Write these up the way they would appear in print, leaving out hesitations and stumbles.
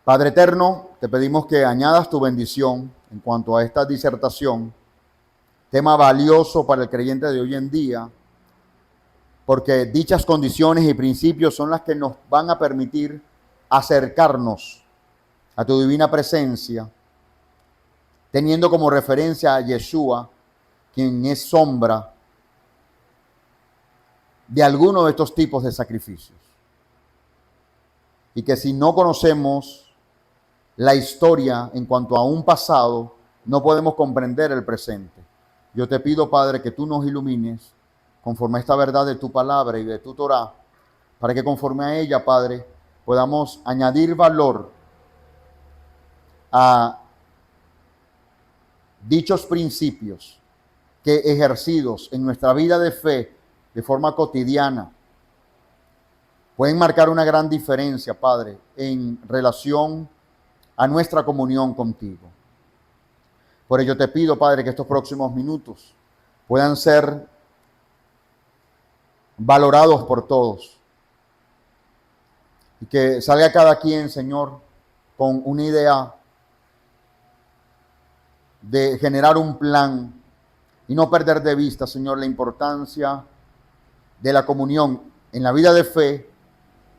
Padre eterno, te pedimos que añadas tu bendición en cuanto a esta disertación, tema valioso para el creyente de hoy en día, porque dichas condiciones y principios son las que nos van a permitir acercarnos a tu divina presencia, teniendo como referencia a Yeshua, quien es sombra de alguno de estos tipos de sacrificios. Y que si no conocemos la historia en cuanto a un pasado, no podemos comprender el presente. Yo te pido, Padre, que tú nos ilumines conforme a esta verdad de tu palabra y de tu Torá, para que conforme a ella, Padre, podamos añadir valor a dichos principios que ejercidos en nuestra vida de fe de forma cotidiana pueden marcar una gran diferencia, Padre, en relación a nuestra comunión contigo. Por ello te pido, Padre, que estos próximos minutos puedan ser valorados por todos y que salga cada quien, Señor, con una idea de generar un plan y no perder de vista, Señor, la importancia de la comunión en la vida de fe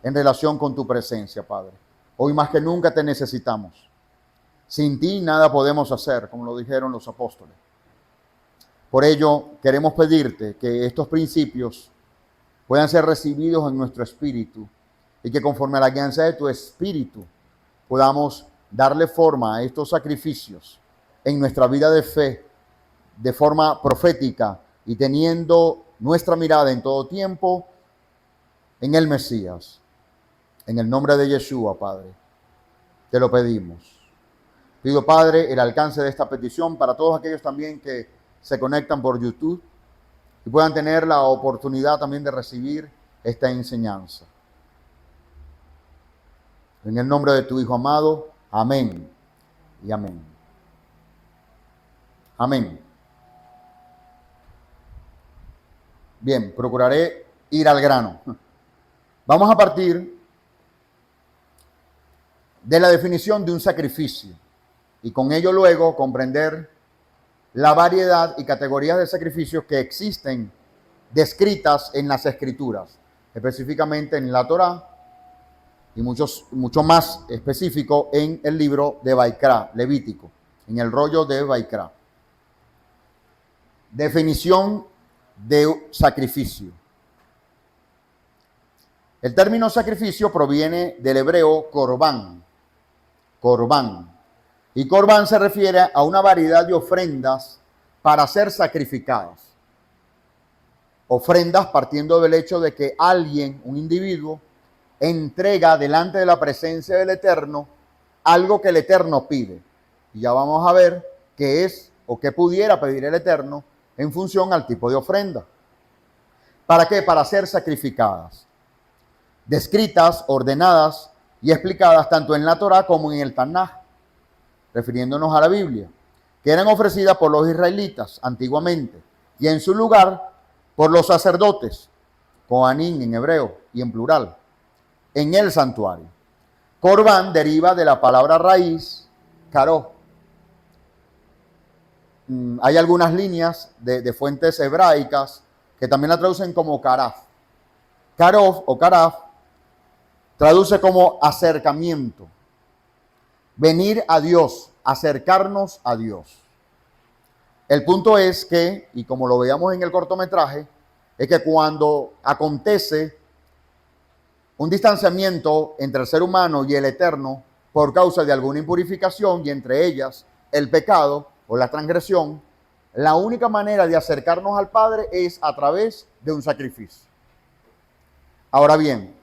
en relación con tu presencia, Padre. Hoy más que nunca te necesitamos. Sin ti nada podemos hacer, como lo dijeron los apóstoles. Por ello, queremos pedirte que estos principios puedan ser recibidos en nuestro espíritu y que conforme a la guianza de tu espíritu podamos darle forma a estos sacrificios en nuestra vida de fe de forma profética y teniendo nuestra mirada en todo tiempo en el Mesías. En el nombre de Yeshua, Padre, te lo pedimos. Pido, Padre, el alcance de esta petición para todos aquellos también que se conectan por YouTube y puedan tener la oportunidad también de recibir esta enseñanza. En el nombre de tu Hijo amado, amén y amén. Amén. Bien, procuraré ir al grano. Vamos a partir de la definición de un sacrificio y con ello luego comprender la variedad y categorías de sacrificios que existen descritas en las Escrituras, específicamente en la Torá y mucho más específico en el libro de Vaikra, Levítico, en el rollo de Vaikra. Definición de sacrificio. El término sacrificio proviene del hebreo corbán. Y corbán se refiere a una variedad de ofrendas para ser sacrificadas. Ofrendas partiendo del hecho de que alguien, un individuo, entrega delante de la presencia del Eterno algo que el Eterno pide. Y ya vamos a ver qué es o qué pudiera pedir el Eterno en función al tipo de ofrenda. ¿Para qué? Para ser sacrificadas. Descritas, ordenadas y explicadas tanto en la Torá como en el Tanaj, refiriéndonos a la Biblia, que eran ofrecidas por los israelitas antiguamente y en su lugar por los sacerdotes, Kohanim en hebreo y en plural, en el santuario. Corbán deriva de la palabra raíz, karó. Hay algunas líneas de fuentes hebraicas que también la traducen como karaf. Karov o karaf traduce como acercamiento, venir a Dios, acercarnos a Dios. El punto es que, y como lo veíamos en el cortometraje, es que cuando acontece un distanciamiento entre el ser humano y el Eterno por causa de alguna impurificación y entre ellas el pecado o la transgresión, la única manera de acercarnos al Padre es a través de un sacrificio. Ahora bien,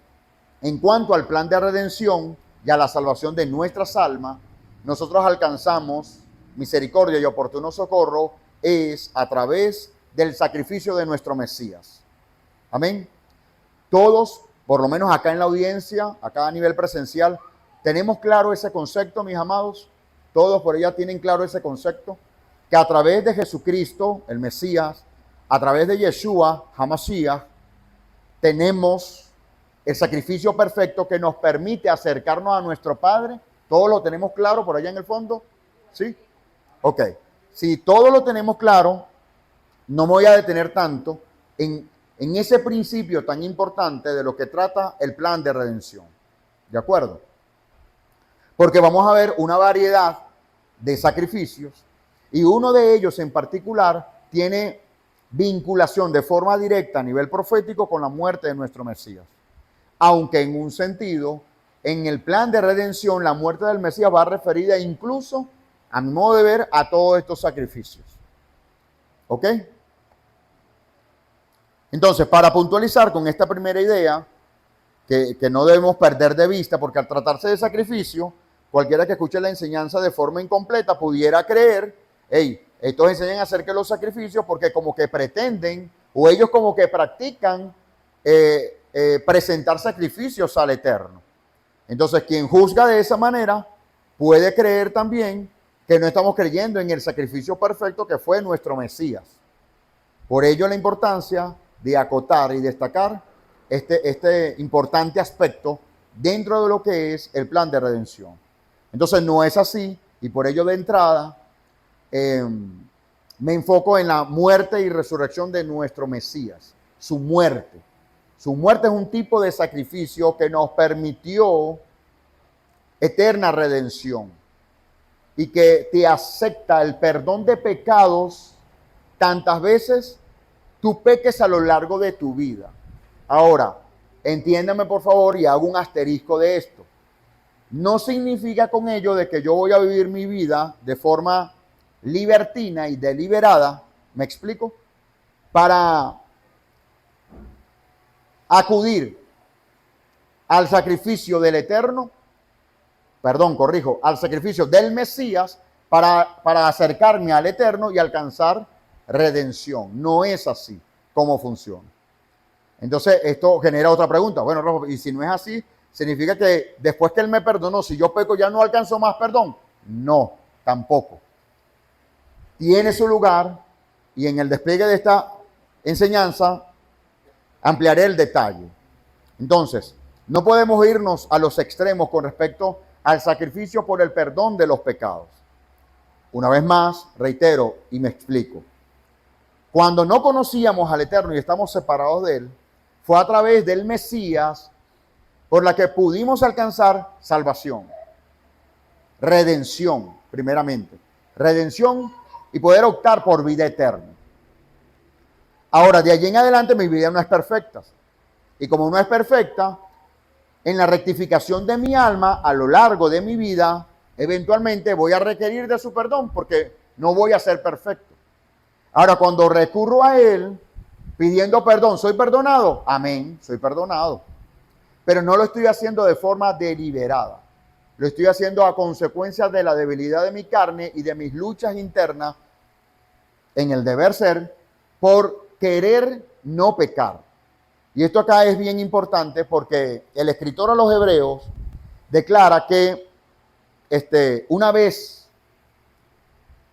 en cuanto al plan de redención y a la salvación de nuestras almas, nosotros alcanzamos misericordia y oportuno socorro es a través del sacrificio de nuestro Mesías. Amén. Todos, por lo menos acá en la audiencia, acá a nivel presencial, tenemos claro ese concepto, mis amados. Todos por ella tienen claro ese concepto, que a través de Jesucristo, el Mesías, a través de Yeshua, HaMashiach, tenemos el sacrificio perfecto que nos permite acercarnos a nuestro Padre. ¿Todo lo tenemos claro por allá en el fondo? ¿Sí? Ok. Si todo lo tenemos claro, no me voy a detener tanto en ese principio tan importante de lo que trata el plan de redención. ¿De acuerdo? Porque vamos a ver una variedad de sacrificios y uno de ellos en particular tiene vinculación de forma directa a nivel profético con la muerte de nuestro Mesías. Aunque en un sentido, en el plan de redención, la muerte del Mesías va referida incluso, a mi modo de ver, a todos estos sacrificios. ¿Ok? Entonces, para puntualizar con esta primera idea, que no debemos perder de vista, porque al tratarse de sacrificio, cualquiera que escuche la enseñanza de forma incompleta pudiera creer, hey, estos enseñan acerca de los sacrificios porque como que pretenden, o ellos como que practican presentar sacrificios al Eterno. Entonces, quien juzga de esa manera puede creer también que no estamos creyendo en el sacrificio perfecto que fue nuestro Mesías. Por ello la importancia de acotar y destacar este importante aspecto dentro de lo que es el plan de redención. Entonces no es así y por ello de entrada me enfoco en la muerte y resurrección de nuestro Mesías, su muerte. Su muerte es un tipo de sacrificio que nos permitió eterna redención y que te acepta el perdón de pecados tantas veces tú peques a lo largo de tu vida. Ahora, entiéndame por favor y hago un asterisco de esto. No significa con ello de que yo voy a vivir mi vida de forma libertina y deliberada, ¿me explico? Para acudir al sacrificio del Eterno, al sacrificio del Mesías para acercarme al Eterno y alcanzar redención. No es así como funciona. Entonces, esto genera otra pregunta. Bueno, Rojo, y si no es así, ¿significa que después que Él me perdonó, si yo peco ya no alcanzo más perdón? No, tampoco. Tiene su lugar y en el despliegue de esta enseñanza ampliaré el detalle. Entonces, no podemos irnos a los extremos con respecto al sacrificio por el perdón de los pecados. Una vez más, reitero y me explico. Cuando no conocíamos al Eterno y estamos separados de Él, fue a través del Mesías por la que pudimos alcanzar salvación, redención, primeramente. Redención y poder optar por vida eterna. Ahora, de allí en adelante mi vida no es perfecta. Y como no es perfecta, en la rectificación de mi alma, a lo largo de mi vida, eventualmente voy a requerir de su perdón porque no voy a ser perfecto. Ahora, cuando recurro a Él pidiendo perdón, ¿soy perdonado? Amén, soy perdonado. Pero no lo estoy haciendo de forma deliberada. Lo estoy haciendo a consecuencia de la debilidad de mi carne y de mis luchas internas en el deber ser por querer no pecar. Y esto acá es bien importante porque el escritor a los Hebreos declara que una vez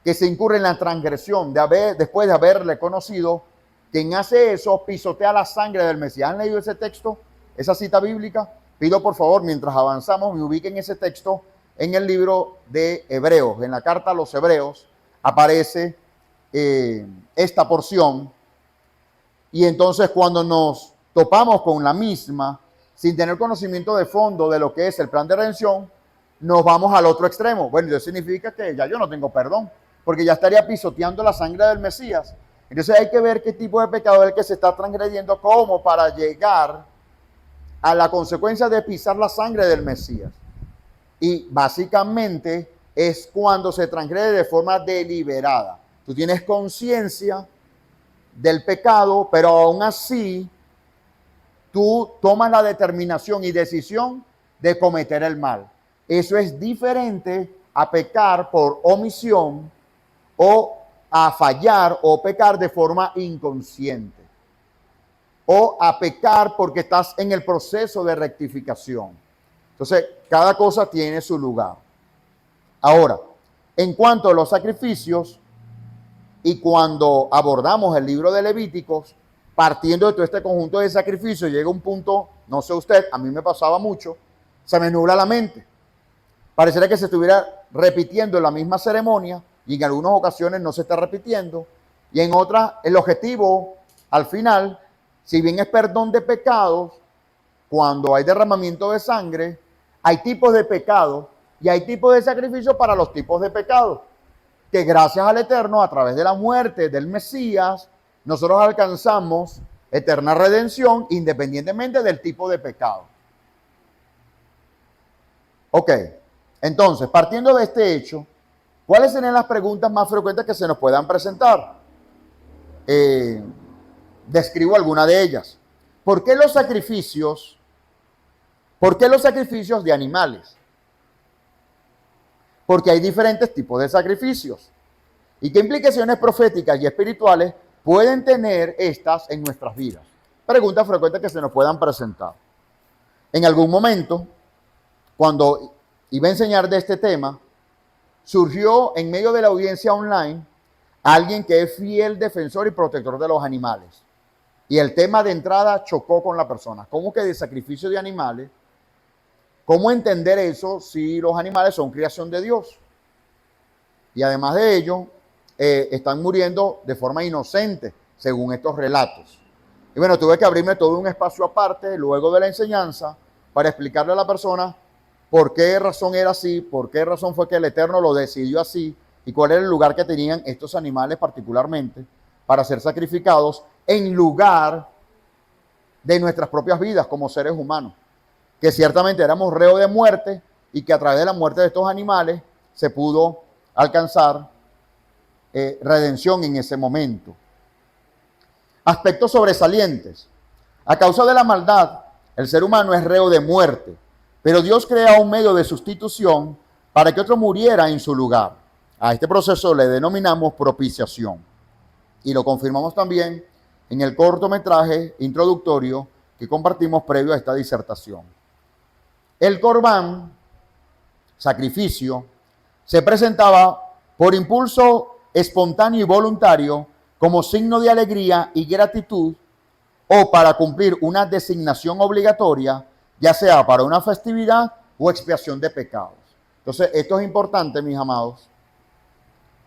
que se incurre en la transgresión, después de haber reconocido, quien hace eso pisotea la sangre del Mesías. ¿Han leído ese texto? Esa cita bíblica. Pido por favor, mientras avanzamos, me ubiquen ese texto en el libro de Hebreos. En la carta a los Hebreos aparece esta porción. Y entonces cuando nos topamos con la misma, sin tener conocimiento de fondo de lo que es el plan de redención, nos vamos al otro extremo. Bueno, eso significa que ya yo no tengo perdón, porque ya estaría pisoteando la sangre del Mesías. Entonces hay que ver qué tipo de pecado es el que se está transgrediendo como para llegar a la consecuencia de pisar la sangre del Mesías. Y básicamente es cuando se transgrede de forma deliberada. Tú tienes conciencia del pecado, pero aún así tú tomas la determinación y decisión de cometer el mal. Eso es diferente a pecar por omisión o a fallar o pecar de forma inconsciente o a pecar porque estás en el proceso de rectificación. Entonces, cada cosa tiene su lugar. Ahora, en cuanto a los sacrificios, Y cuando abordamos el libro de Levíticos, partiendo de todo este conjunto de sacrificios, llega un punto, no sé usted, a mí me pasaba mucho, se me nubla la mente. Pareciera que se estuviera repitiendo la misma ceremonia y en algunas ocasiones no se está repitiendo. Y en otras, el objetivo, al final, si bien es perdón de pecados, cuando hay derramamiento de sangre, hay tipos de pecados y hay tipos de sacrificios para los tipos de pecados. Que gracias al Eterno, a través de la muerte del Mesías, nosotros alcanzamos eterna redención independientemente del tipo de pecado. Ok, entonces, partiendo de este hecho, ¿cuáles serían las preguntas más frecuentes que se nos puedan presentar? Describo alguna de ellas. ¿Por qué los sacrificios de animales? Porque hay diferentes tipos de sacrificios. ¿Y qué implicaciones proféticas y espirituales pueden tener estas en nuestras vidas? Preguntas frecuentes que se nos puedan presentar. En algún momento, cuando iba a enseñar de este tema, surgió en medio de la audiencia online alguien que es fiel defensor y protector de los animales. Y el tema de entrada chocó con la persona. ¿Cómo que de sacrificio de animales? ¿Cómo entender eso si los animales son creación de Dios? Y además de ello, están muriendo de forma inocente, según estos relatos. Y bueno, tuve que abrirme todo un espacio aparte, luego de la enseñanza, para explicarle a la persona por qué razón era así, por qué razón fue que el Eterno lo decidió así, y cuál era el lugar que tenían estos animales particularmente para ser sacrificados en lugar de nuestras propias vidas como seres humanos, que ciertamente éramos reos de muerte y que a través de la muerte de estos animales se pudo alcanzar redención en ese momento. Aspectos sobresalientes. A causa de la maldad, el ser humano es reo de muerte, pero Dios crea un medio de sustitución para que otro muriera en su lugar. A este proceso le denominamos propiciación. Y lo confirmamos también en el cortometraje introductorio que compartimos previo a esta disertación. El corbán, sacrificio, se presentaba por impulso espontáneo y voluntario como signo de alegría y gratitud o para cumplir una designación obligatoria, ya sea para una festividad o expiación de pecados. Entonces, esto es importante, mis amados.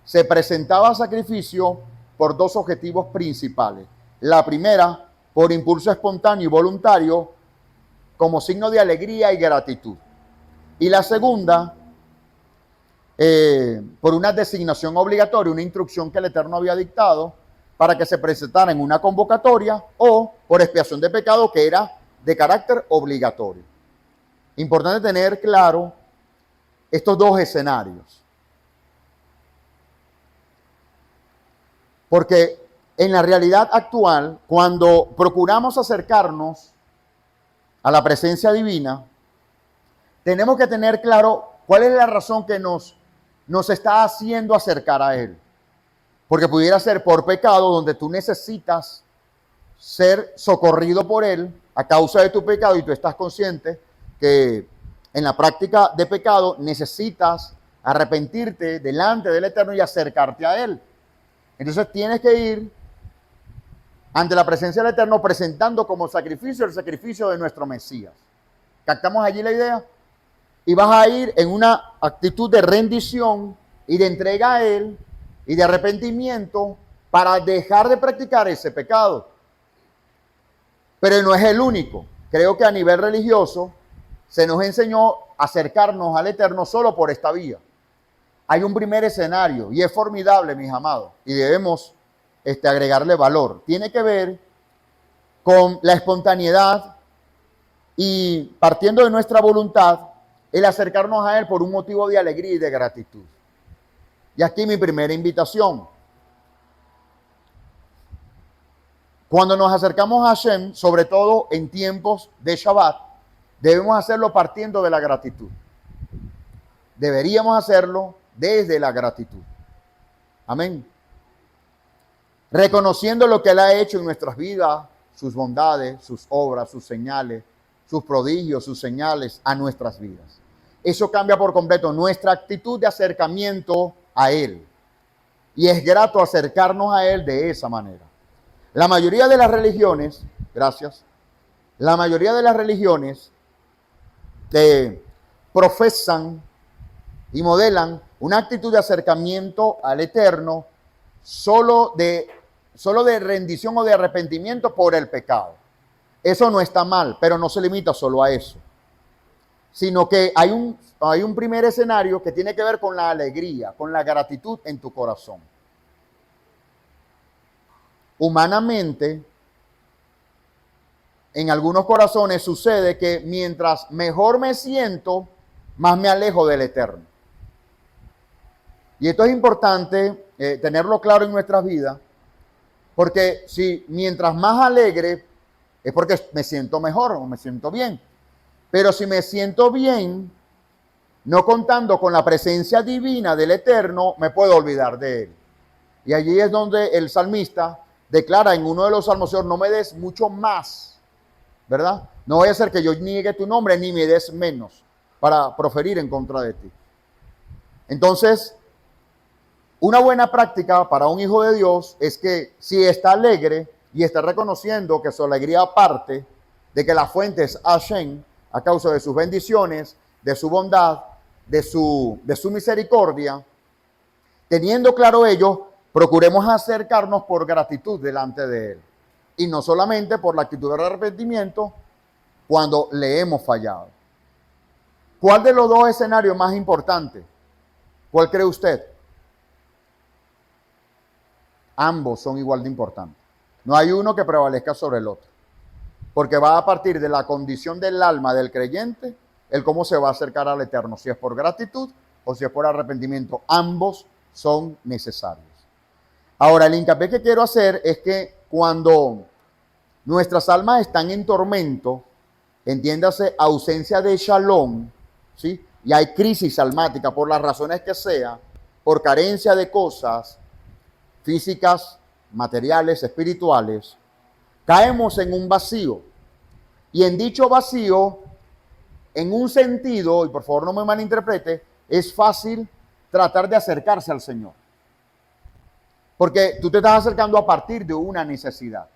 Se presentaba sacrificio por dos objetivos principales. La primera, por impulso espontáneo y voluntario, como signo de alegría y gratitud. Y la segunda, por una designación obligatoria, una instrucción que el Eterno había dictado para que se presentara en una convocatoria o por expiación de pecado que era de carácter obligatorio. Importante tener claro estos dos escenarios. Porque en la realidad actual, cuando procuramos acercarnos a la presencia divina, tenemos que tener claro cuál es la razón que nos está haciendo acercar a Él. Porque pudiera ser por pecado, donde tú necesitas ser socorrido por Él a causa de tu pecado y tú estás consciente que en la práctica de pecado necesitas arrepentirte delante del Eterno y acercarte a Él. Entonces tienes que ir ante la presencia del Eterno presentando como sacrificio el sacrificio de nuestro Mesías. ¿Captamos allí la idea? Y vas a ir en una actitud de rendición y de entrega a Él y de arrepentimiento para dejar de practicar ese pecado. Pero no es el único. Creo que a nivel religioso se nos enseñó a acercarnos al Eterno solo por esta vía. Hay un primer escenario y es formidable, mis amados, y debemos agregarle valor. Tiene que ver con la espontaneidad y partiendo de nuestra voluntad, el acercarnos a Él por un motivo de alegría y de gratitud. Y aquí mi primera invitación. Cuando nos acercamos a Hashem, sobre todo en tiempos de Shabbat, debemos hacerlo partiendo de la gratitud. Deberíamos hacerlo desde la gratitud. Amén. Reconociendo lo que Él ha hecho en nuestras vidas, sus bondades, sus obras, sus señales, sus prodigios, sus señales a nuestras vidas. Eso cambia por completo nuestra actitud de acercamiento a Él. y es grato acercarnos a Él de esa manera. La mayoría de las religiones, gracias, la mayoría de las religiones profesan y modelan una actitud de acercamiento al Eterno solo de rendición o de arrepentimiento por el pecado. Eso no está mal, pero no se limita solo a eso, sino que hay un primer escenario que tiene que ver con la alegría, con la gratitud en tu corazón. Humanamente, en algunos corazones sucede que mientras mejor me siento, más me alejo del Eterno. Y esto es importante tenerlo claro en nuestras vidas, porque si mientras más alegre es porque me siento mejor o me siento bien. Pero si me siento bien, no contando con la presencia divina del Eterno, me puedo olvidar de Él. Y allí es donde el salmista declara en uno de los salmos: Señor, no me des mucho más, ¿verdad? No vaya a ser que yo niegue tu nombre ni me des menos para proferir en contra de ti. Entonces, una buena práctica para un hijo de Dios es que si está alegre y está reconociendo que su alegría parte de que la fuente es Hashem, a causa de sus bendiciones, de su bondad, de su misericordia, teniendo claro ello, procuremos acercarnos por gratitud delante de Él. Y no solamente por la actitud de arrepentimiento cuando le hemos fallado. ¿Cuál de los dos escenarios más importante? ¿Cuál cree usted? Ambos son igual de importantes. No hay uno que prevalezca sobre el otro. Porque va a partir de la condición del alma del creyente el cómo se va a acercar al Eterno. Si es por gratitud o si es por arrepentimiento. Ambos son necesarios. Ahora, el hincapié que quiero hacer es que cuando nuestras almas están en tormento, entiéndase ausencia de shalom, ¿sí? Y hay crisis almática por las razones que sea, por carencia de cosas físicas, materiales, espirituales, caemos en un vacío. Y en dicho vacío, en un sentido, y por favor no me malinterprete, es fácil tratar de acercarse al Señor. Porque tú te estás acercando a partir de una necesidad.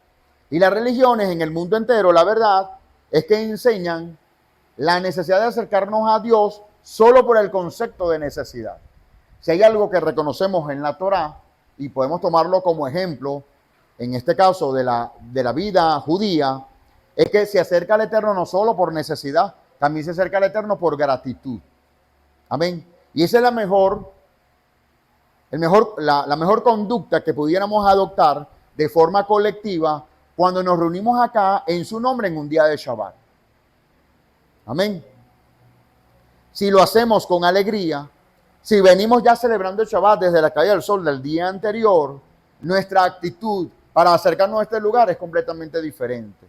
Y las religiones en el mundo entero, la verdad, es que enseñan la necesidad de acercarnos a Dios solo por el concepto de necesidad. Si hay algo que reconocemos en la Torá, y podemos tomarlo como ejemplo, en este caso de la vida judía, es que se acerca al Eterno no solo por necesidad, también se acerca al Eterno por gratitud. Amén. Y esa es la mejor conducta que pudiéramos adoptar de forma colectiva cuando nos reunimos acá en su nombre en un día de Shabbat. Amén. Si lo hacemos con alegría, si venimos ya celebrando el Shabbat desde la caída del sol del día anterior, nuestra actitud para acercarnos a este lugar es completamente diferente.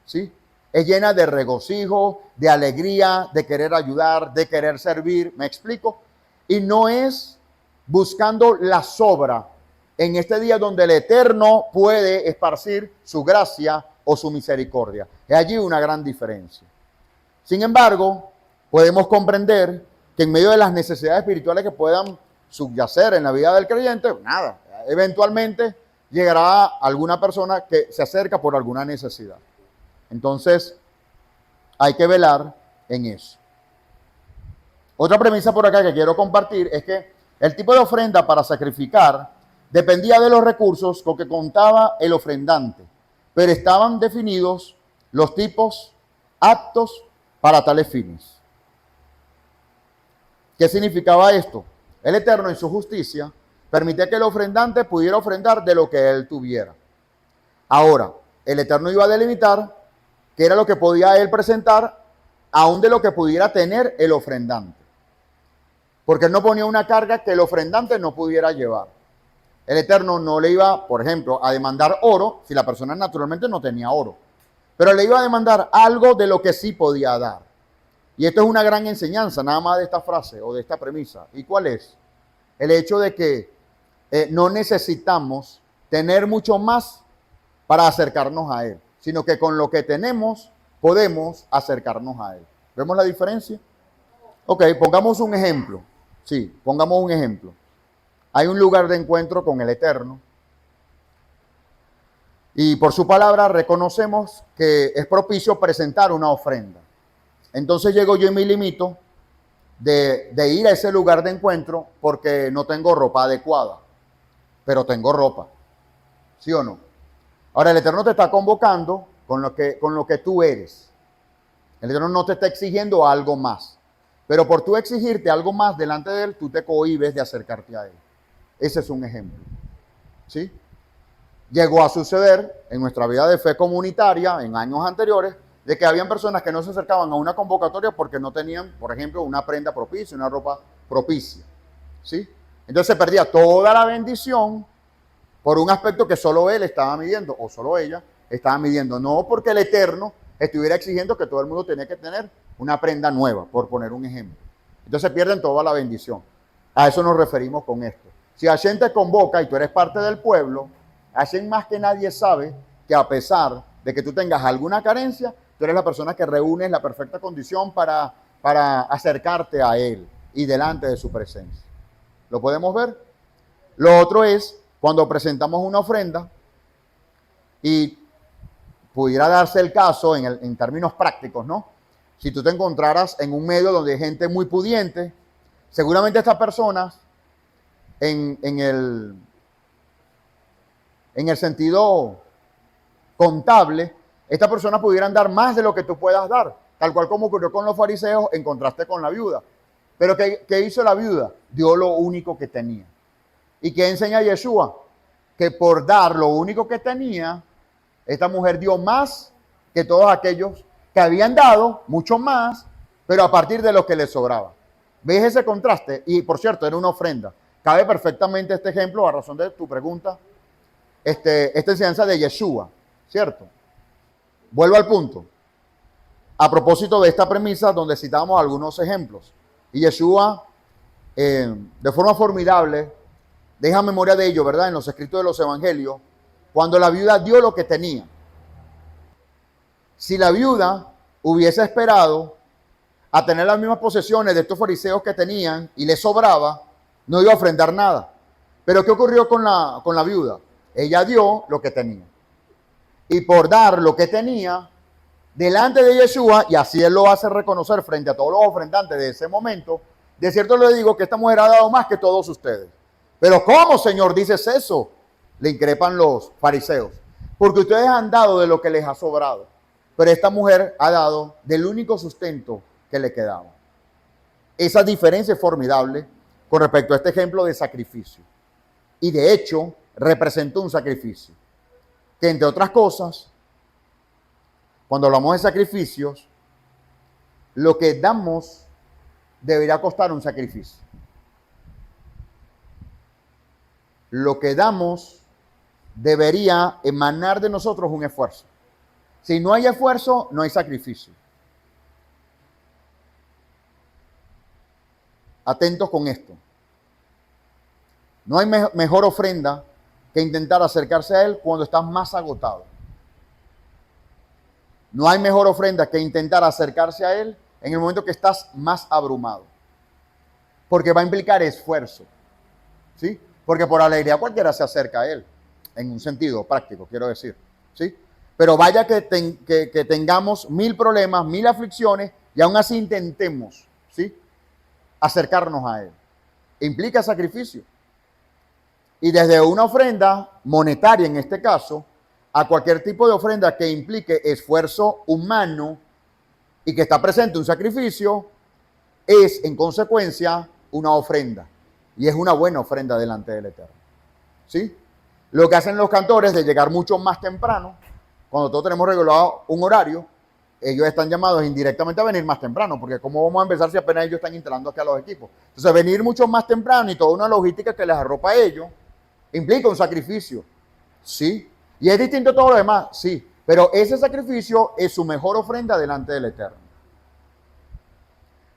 ¿Sí? Es llena de regocijo, de alegría, de querer ayudar, de querer servir. ¿Me explico? Y no es buscando la sobra en este día donde el Eterno puede esparcir su gracia o su misericordia. Es allí una gran diferencia. Sin embargo, podemos comprender que en medio de las necesidades espirituales que puedan subyacer en la vida del creyente, nada, eventualmente llegará alguna persona que se acerca por alguna necesidad. Entonces, hay que velar en eso. Otra premisa por acá que quiero compartir es que el tipo de ofrenda para sacrificar dependía de los recursos con que contaba el ofrendante, pero estaban definidos los tipos aptos para tales fines. ¿Qué significaba esto? El Eterno en su justicia permitía que el ofrendante pudiera ofrendar de lo que él tuviera. Ahora, el Eterno iba a delimitar qué era lo que podía él presentar, aún de lo que pudiera tener el ofrendante. Porque él no ponía una carga que el ofrendante no pudiera llevar. El Eterno no le iba, por ejemplo, a demandar oro si la persona naturalmente no tenía oro. Pero le iba a demandar algo de lo que sí podía dar. Y esto es una gran enseñanza, nada más de esta frase o de esta premisa. ¿Y cuál es? El hecho de que no necesitamos tener mucho más para acercarnos a Él, sino que con lo que tenemos podemos acercarnos a Él. ¿Vemos la diferencia? Ok, pongamos un ejemplo. Sí, pongamos un ejemplo. Hay un lugar de encuentro con el Eterno. Y por su palabra reconocemos que es propicio presentar una ofrenda. Entonces llego yo y me limito de ir a ese lugar de encuentro porque no tengo ropa adecuada, pero tengo ropa. ¿Sí o no? Ahora el Eterno te está convocando con lo que tú eres. El Eterno no te está exigiendo algo más. Pero por tú exigirte algo más delante de Él, tú te cohibes de acercarte a Él. Ese es un ejemplo. ¿Sí? Llegó a suceder en nuestra vida de fe comunitaria en años anteriores de que habían personas que no se acercaban a una convocatoria porque no tenían, por ejemplo, una prenda propicia, una ropa propicia. ¿Sí? Entonces se perdía toda la bendición por un aspecto que solo él estaba midiendo o solo ella estaba midiendo. No porque el Eterno estuviera exigiendo que todo el mundo tenía que tener una prenda nueva, por poner un ejemplo. Entonces pierden toda la bendición. A eso nos referimos con esto. Si Hashem te convoca y tú eres parte del pueblo, Hashem más que nadie sabe que a pesar de que tú tengas alguna carencia, tú eres la persona que reúne la perfecta condición para acercarte a Él y delante de su presencia. ¿Lo podemos ver? Lo otro es cuando presentamos una ofrenda y pudiera darse el caso en términos prácticos, ¿no? Si tú te encontraras en un medio donde hay gente muy pudiente, seguramente estas personas en el sentido contable, estas personas pudieran dar más de lo que tú puedas dar, tal cual como ocurrió con los fariseos en contraste con la viuda. Pero ¿qué hizo la viuda? Dio lo único que tenía. ¿Y qué enseña Yeshua? Que por dar lo único que tenía, esta mujer dio más que todos aquellos que habían dado, mucho más, pero a partir de lo que les sobraba. ¿Ves ese contraste? Y por cierto, era una ofrenda. Cabe perfectamente este ejemplo a razón de tu pregunta, esta enseñanza de Yeshua, ¿cierto? Vuelvo al punto. A propósito de esta premisa donde citamos algunos ejemplos. Y Yeshua, de forma formidable, deja memoria de ello, ¿verdad? En los escritos de los evangelios, cuando la viuda dio lo que tenía. Si la viuda hubiese esperado a tener las mismas posesiones de estos fariseos que tenían y le sobraba, no iba a ofrendar nada. Pero ¿qué ocurrió con la viuda? Ella dio lo que tenía. Y por dar lo que tenía delante de Yeshua, y así él lo hace reconocer frente a todos los ofrendantes de ese momento, de cierto le digo que esta mujer ha dado más que todos ustedes. Pero ¿cómo, Señor, dices eso? Le increpan los fariseos. Porque ustedes han dado de lo que les ha sobrado. Pero esta mujer ha dado del único sustento que le quedaba. Esa diferencia es formidable con respecto a este ejemplo de sacrificio. Y de hecho, representó un sacrificio. Que entre otras cosas, cuando hablamos de sacrificios, lo que damos debería costar un sacrificio. Lo que damos debería emanar de nosotros un esfuerzo. Si no hay esfuerzo, no hay sacrificio. Atentos con esto. No hay mejor ofrenda que intentar acercarse a Él cuando estás más agotado. No hay mejor ofrenda que intentar acercarse a Él en el momento que estás más abrumado. Porque va a implicar esfuerzo. ¿Sí? Porque por alegría cualquiera se acerca a Él. En un sentido práctico, quiero decir. ¿Sí? Pero vaya que tengamos 1000 problemas, 1000 aflicciones y aún así intentemos, ¿sí?, acercarnos a Él. Implica sacrificio. Y desde una ofrenda monetaria, en este caso, a cualquier tipo de ofrenda que implique esfuerzo humano y que está presente un sacrificio, es en consecuencia una ofrenda. Y es una buena ofrenda delante del Eterno. ¿Sí? Lo que hacen los cantores de llegar mucho más temprano, cuando todos tenemos regulado un horario, ellos están llamados indirectamente a venir más temprano, porque ¿cómo vamos a empezar si apenas ellos están instalando aquí a los equipos? Entonces, venir mucho más temprano y toda una logística que les arropa a ellos, implica un sacrificio, ¿sí? Y es distinto a todo lo demás, sí, pero ese sacrificio es su mejor ofrenda delante del Eterno.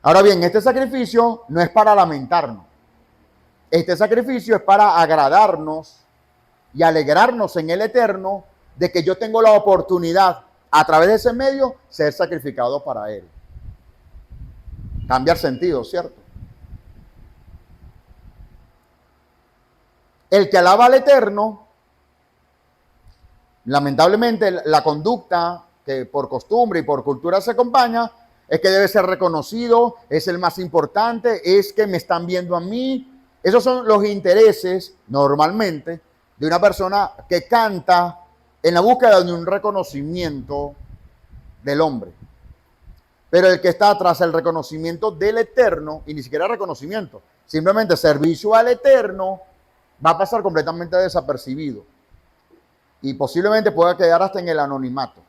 Ahora bien, este sacrificio no es para lamentarnos. Este sacrificio es para agradarnos y alegrarnos en el Eterno de que yo tengo la oportunidad a través de ese medio ser sacrificado para Él. Cambia el sentido, ¿cierto? El que alaba al Eterno, lamentablemente la conducta que por costumbre y por cultura se acompaña es que debe ser reconocido, es el más importante, es que me están viendo a mí. Esos son los intereses normalmente de una persona que canta en la búsqueda de un reconocimiento del hombre. Pero el que está tras el reconocimiento del Eterno, y ni siquiera reconocimiento, simplemente servicio al Eterno, va a pasar completamente desapercibido. Y posiblemente pueda quedar hasta en el anonimato.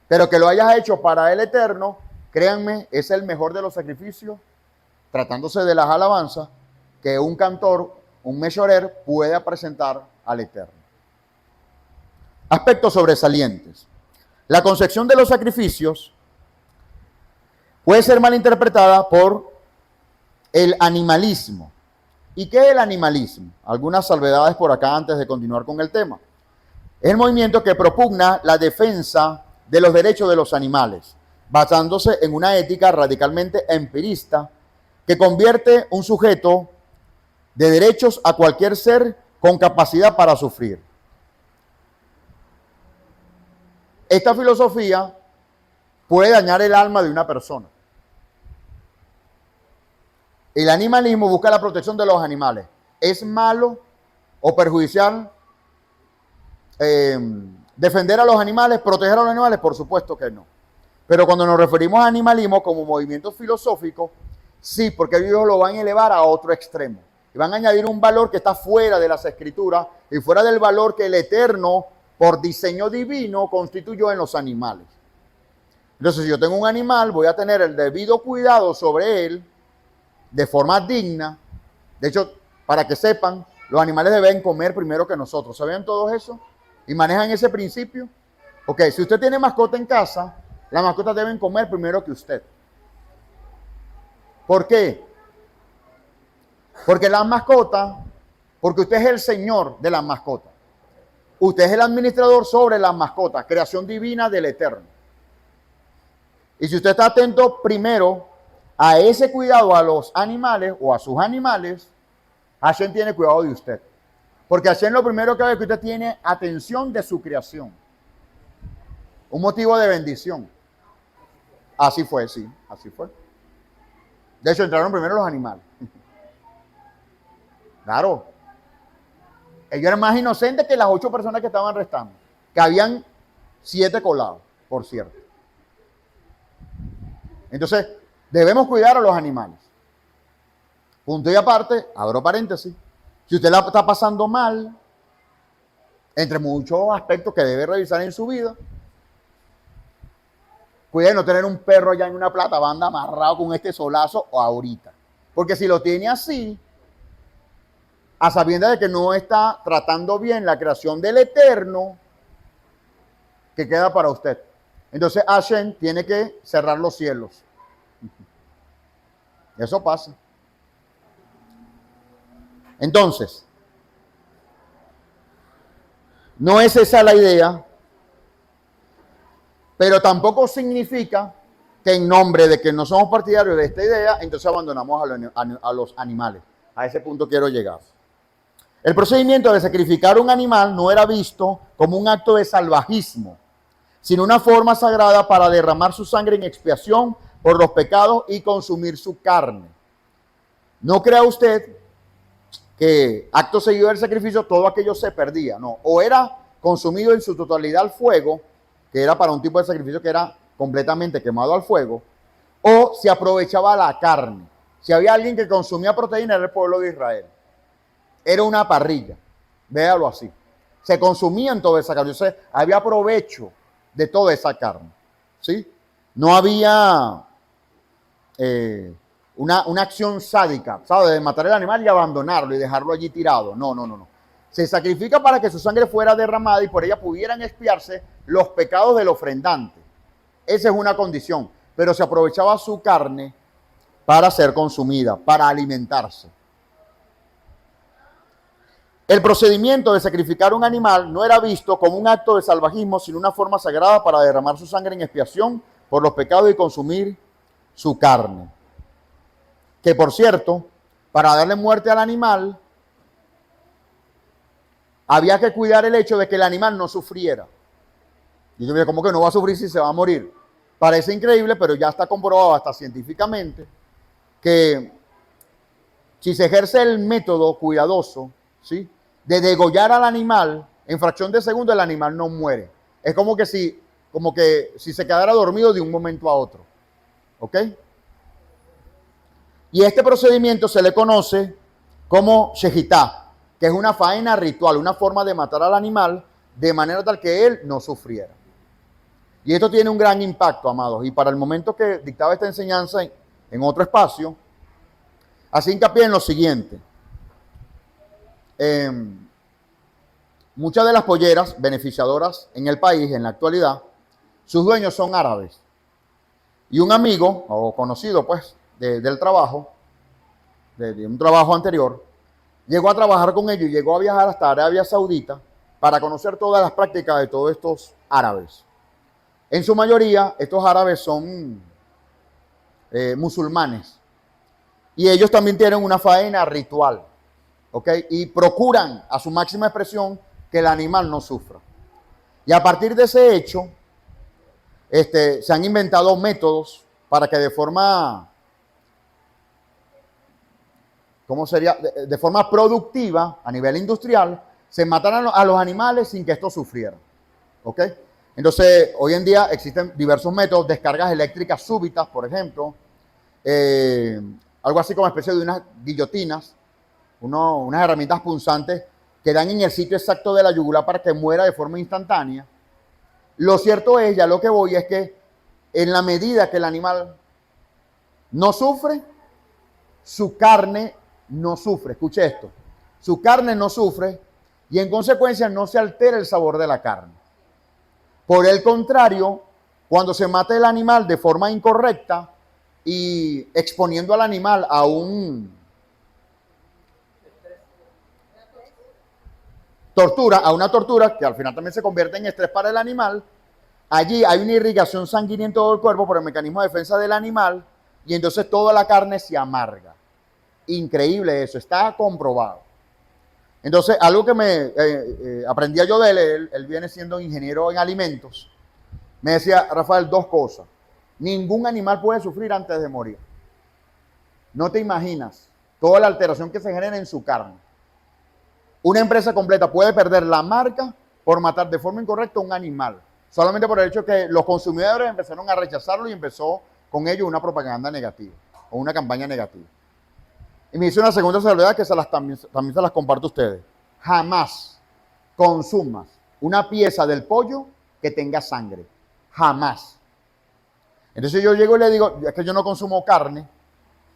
Pero que lo hayas hecho para el Eterno, créanme, es el mejor de los sacrificios, tratándose de las alabanzas, que un cantor, un meshorer, puede presentar al Eterno. Aspectos sobresalientes. La concepción de los sacrificios puede ser malinterpretada por el animalismo. ¿Y qué es el animalismo? Algunas salvedades por acá antes de continuar con el tema. Es el movimiento que propugna la defensa de los derechos de los animales, basándose en una ética radicalmente empirista que convierte un sujeto de derechos a cualquier ser con capacidad para sufrir. Esta filosofía puede dañar el alma de una persona. El animalismo busca la protección de los animales. ¿Es malo o perjudicial defender a los animales, proteger a los animales? Por supuesto que no. Pero cuando nos referimos a animalismo como movimiento filosófico, sí, porque ellos lo van a elevar a otro extremo. Y van a añadir un valor que está fuera de las escrituras y fuera del valor que el Eterno, por diseño divino, constituyó en los animales. Entonces, si yo tengo un animal, voy a tener el debido cuidado sobre él, de forma digna. De hecho, para que sepan, los animales deben comer primero que nosotros. ¿Saben todo eso? ¿Y manejan ese principio? Ok, si usted tiene mascota en casa, las mascotas deben comer primero que usted. ¿Por qué? Porque las mascotas, porque usted es el señor de las mascotas. Usted es el administrador sobre las mascotas, creación divina del Eterno. Y si usted está atento primero a ese cuidado a los animales o a sus animales, Hashem tiene cuidado de usted. Porque Hashem lo primero que ve es que usted tiene atención de su creación. Un motivo de bendición. Así fue, sí, así fue. De hecho, entraron primero los animales. Claro. Ellos eran más inocentes que las 8 personas que estaban restando. Que habían 7 colados, por cierto. Entonces, debemos cuidar a los animales. Punto y aparte, abro paréntesis. Si usted la está pasando mal, entre muchos aspectos que debe revisar en su vida, cuide de no tener un perro allá en una platabanda amarrado con este solazo o ahorita. Porque si lo tiene así, a sabiendas de que no está tratando bien la creación del Eterno, que queda para usted. Entonces Hashem tiene que cerrar los cielos. Eso pasa. Entonces, no es esa la idea, pero tampoco significa que en nombre de que no somos partidarios de esta idea, entonces abandonamos a los animales. A ese punto quiero llegar. El procedimiento de sacrificar un animal no era visto como un acto de salvajismo, sino una forma sagrada para derramar su sangre en expiación por los pecados y consumir su carne. No crea usted que acto seguido del sacrificio todo aquello se perdía, no, o era consumido en su totalidad al fuego, que era para un tipo de sacrificio que era completamente quemado al fuego, o se aprovechaba la carne. Si había alguien que consumía proteína era el pueblo de Israel. Era una parrilla, véalo así. Se consumían toda esa carne, entonces había provecho de toda esa carne, ¿sí? No había una acción sádica, ¿sabes? De matar el animal y abandonarlo y dejarlo allí tirado. No. Se sacrifica para que su sangre fuera derramada y por ella pudieran expiarse los pecados del ofrendante. Esa es una condición. Pero se aprovechaba su carne para ser consumida, para alimentarse. El procedimiento de sacrificar un animal no era visto como un acto de salvajismo, sino una forma sagrada para derramar su sangre en expiación por los pecados y consumir su carne. Que por cierto, para darle muerte al animal, había que cuidar el hecho de que el animal no sufriera. Y yo me dije, ¿cómo que no va a sufrir si se va a morir? Parece increíble, pero ya está comprobado hasta científicamente que si se ejerce el método cuidadoso, ¿sí?, de degollar al animal, en fracción de segundo el animal no muere. Es como que si se quedara dormido de un momento a otro. ¿Ok? Y este procedimiento se le conoce como shejitá, que es una faena ritual, una forma de matar al animal de manera tal que él no sufriera. Y esto tiene un gran impacto, amados. Y para el momento que dictaba esta enseñanza en otro espacio, así hincapié en lo siguiente. Muchas de las polleras beneficiadoras en el país en la actualidad, sus dueños son árabes. Y un amigo o conocido pues del trabajo, de un trabajo anterior, llegó a trabajar con ellos y llegó a viajar hasta Arabia Saudita para conocer todas las prácticas de todos estos árabes. En su mayoría, estos árabes son musulmanes. Y ellos también tienen una faena ritual, ¿ok? Y procuran a su máxima expresión que el animal no sufra. Y a partir de ese hecho, se han inventado métodos para que de forma, ¿cómo sería? De forma productiva, a nivel industrial, se mataran a los animales sin que estos sufrieran, ¿ok? Entonces, hoy en día existen diversos métodos, descargas eléctricas súbitas, por ejemplo, algo así como especie de unas guillotinas, unas herramientas punzantes que dan en el sitio exacto de la yugular para que muera de forma instantánea. Lo cierto es, ya lo que voy es que en la medida que el animal no sufre, su carne no sufre. Escuche esto, su carne no sufre y en consecuencia no se altera el sabor de la carne. Por el contrario, cuando se mata el animal de forma incorrecta y exponiendo al animal a una tortura que al final también se convierte en estrés para el animal, allí hay una irrigación sanguínea en todo el cuerpo por el mecanismo de defensa del animal y entonces toda la carne se amarga. Increíble eso, está comprobado. Entonces, algo que aprendí yo de él viene siendo ingeniero en alimentos, me decía, Rafael, dos cosas. Ningún animal puede sufrir antes de morir. No te imaginas toda la alteración que se genera en su carne. Una empresa completa puede perder la marca por matar de forma incorrecta a un animal, solamente por el hecho de que los consumidores empezaron a rechazarlo y empezó con ello una propaganda negativa o una campaña negativa. Y me hizo una segunda salvedad que también se las comparto a ustedes. Jamás consumas una pieza del pollo que tenga sangre. Jamás. Entonces yo llego y le digo, es que yo no consumo carne,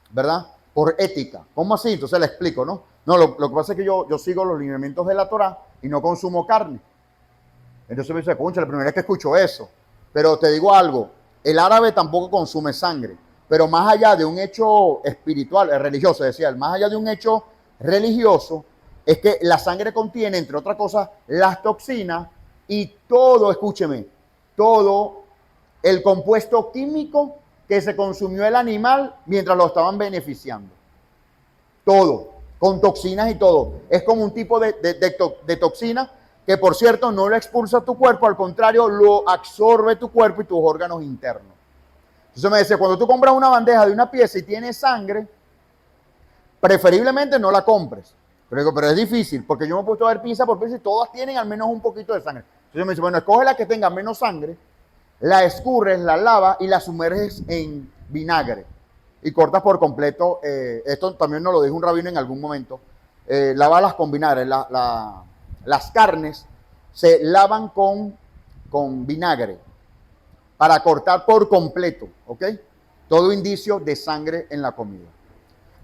¿verdad? Por ética. ¿Cómo así? Entonces le explico, ¿no? No, lo que pasa es que yo sigo los lineamientos de la Torá y no consumo carne. Entonces me dice, concha, la primera vez que escucho eso. Pero te digo algo, el árabe tampoco consume sangre. Pero más allá de un hecho espiritual, religioso, decía él, más allá de un hecho religioso, es que la sangre contiene, entre otras cosas, las toxinas y todo, escúcheme, todo el compuesto químico que se consumió el animal mientras lo estaban beneficiando. Todo, con toxinas y todo. Es como un tipo de toxina que, por cierto, no lo expulsa tu cuerpo, al contrario, lo absorbe tu cuerpo y tus órganos internos. Entonces me decía, cuando tú compras una bandeja de una pieza y tiene sangre, preferiblemente no la compres. Pero es difícil, porque yo me he puesto a ver pieza por pieza y todas tienen al menos un poquito de sangre. Entonces me dice, bueno, escoge la que tenga menos sangre, la escurres, la lavas y la sumerges en vinagre. Y cortas por completo, esto también nos lo dijo un rabino en algún momento, lávalas con vinagre. Las carnes se lavan con vinagre para cortar por completo, ¿ok? Todo indicio de sangre en la comida.